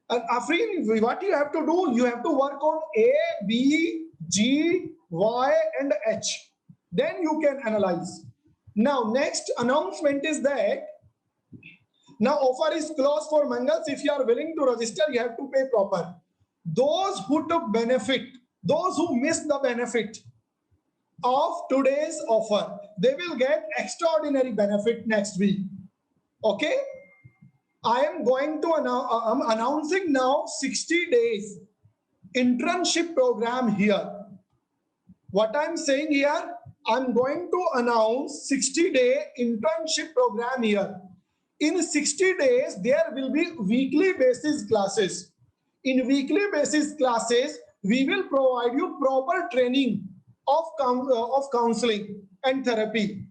Speaker 1: And Afreen, what you have to do, you have to work on A, B, G, Y, and H. Then you can analyze. Now, next announcement is that now offer is closed for Mangals. If you are willing to register, you have to pay proper. Those who took benefit, those who missed the benefit of today's offer, they will get extraordinary benefit next week. Okay? I am going to I'm announcing now 60 days internship program here. What I'm saying here, I'm going to announce 60-day internship program here. In 60 days, there will be weekly basis classes. In weekly basis classes, we will provide you proper training of counseling and therapy.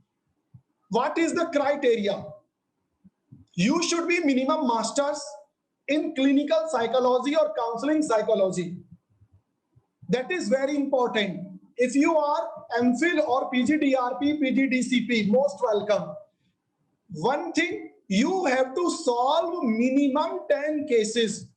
Speaker 1: What is the criteria? You should be minimum masters in clinical psychology or counseling psychology. That is very important. If you are MPhil or PGDRP, PGDCP, most welcome. One thing, you have to solve minimum 10 cases.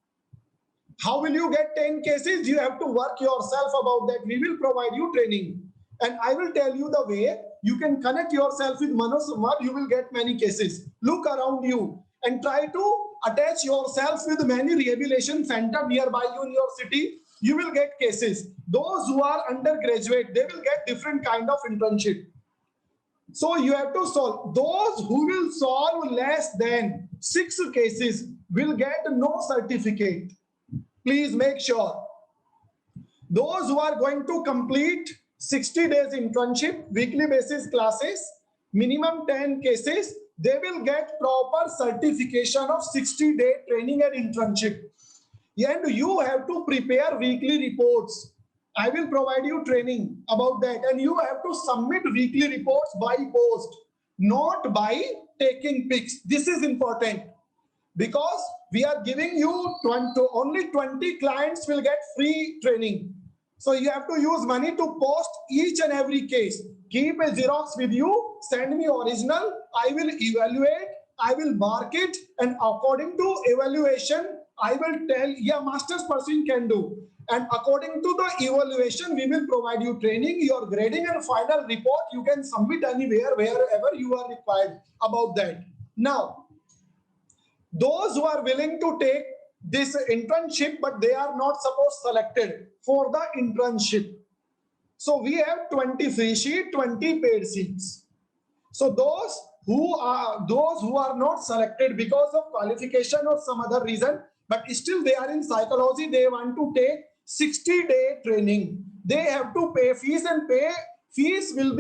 Speaker 1: How will you get 10 cases? You have to work yourself about that. We will provide you training. And I will tell you the way you can connect yourself with Manoj Samad. You will get many cases. Look around you and try to attach yourself with many rehabilitation centers nearby you in your city. You will get cases. Those who are undergraduate, they will get different kind of internship. So you have to solve. Those who will solve less than 6 cases will get no certificate. Please make sure. Those who are going to complete 60 days internship, weekly basis classes, minimum 10 cases, they will get proper certification of 60-day training and internship. And you have to prepare weekly reports. I will provide you training about that. And you have to submit weekly reports by post, not by taking pics. This is important because we are giving you only 20 clients will get free training. So you have to use money to post each and every case. Keep a Xerox with you, send me original, I will evaluate, I will mark it, and according to evaluation, I will tell, yeah, master's person can do. And according to the evaluation, we will provide you training, your grading and final report, you can submit anywhere, wherever you are required about that. Now, those who are willing to take this internship, but they are not supposed selected for the internship. So we have 20 free sheet, 20 paid seats. So those who are not selected because of qualification or some other reason, but still they are in psychology, they want to take 60-day training. They have to pay fees, and fees will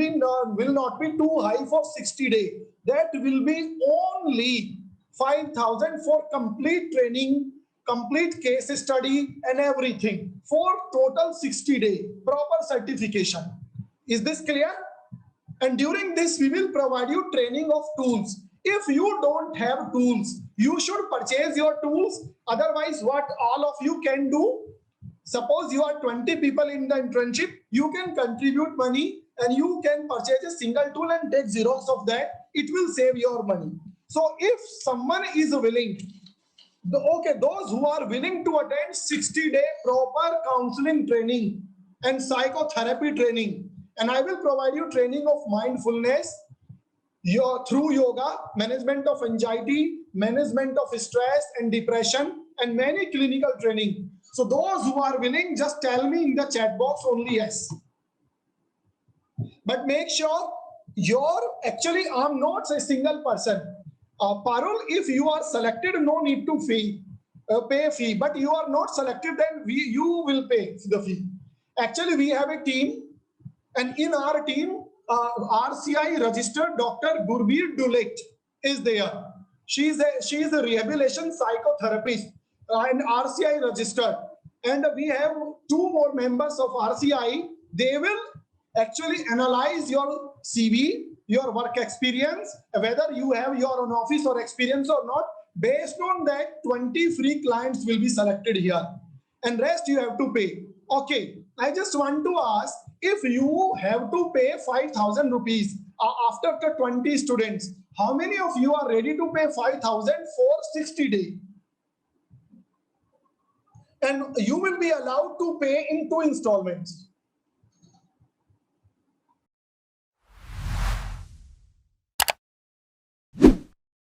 Speaker 1: not be too high for 60 days. That will be only 5,000 for complete training, complete case study and everything for total 60-day proper certification. Is this clear? And during this, we will provide you training of tools. If you don't have tools, you should purchase your tools. Otherwise, what all of you can do, suppose you are 20 people in the internship, you can contribute money and you can purchase a single tool and take Xerox of that. It will save your money. So if someone is willing, those who are willing to attend 60-day proper counseling training and psychotherapy training, and I will provide you training of mindfulness through yoga, management of anxiety, management of stress and depression, and many clinical training. So those who are willing, just tell me in the chat box only yes. But make sure actually I'm not a single person. Parul, if you are selected, no need to pay fee. But you are not selected, then you will pay the fee. Actually, we have a team, and in our team, RCI registered Dr. Gurbir Dulet is there. She is a rehabilitation psychotherapist and RCI registered. And we have 2 more members of RCI. They will actually analyze your CV, your work experience, whether you have your own office or experience or not. Based on that, 20 free clients will be selected here, and rest you have to pay. Okay, I just want to ask, if you have to pay 5,000 rupees after the 20 students, how many of you are ready to pay 5,000 for 60 days? And you will be allowed to pay in 2 installments.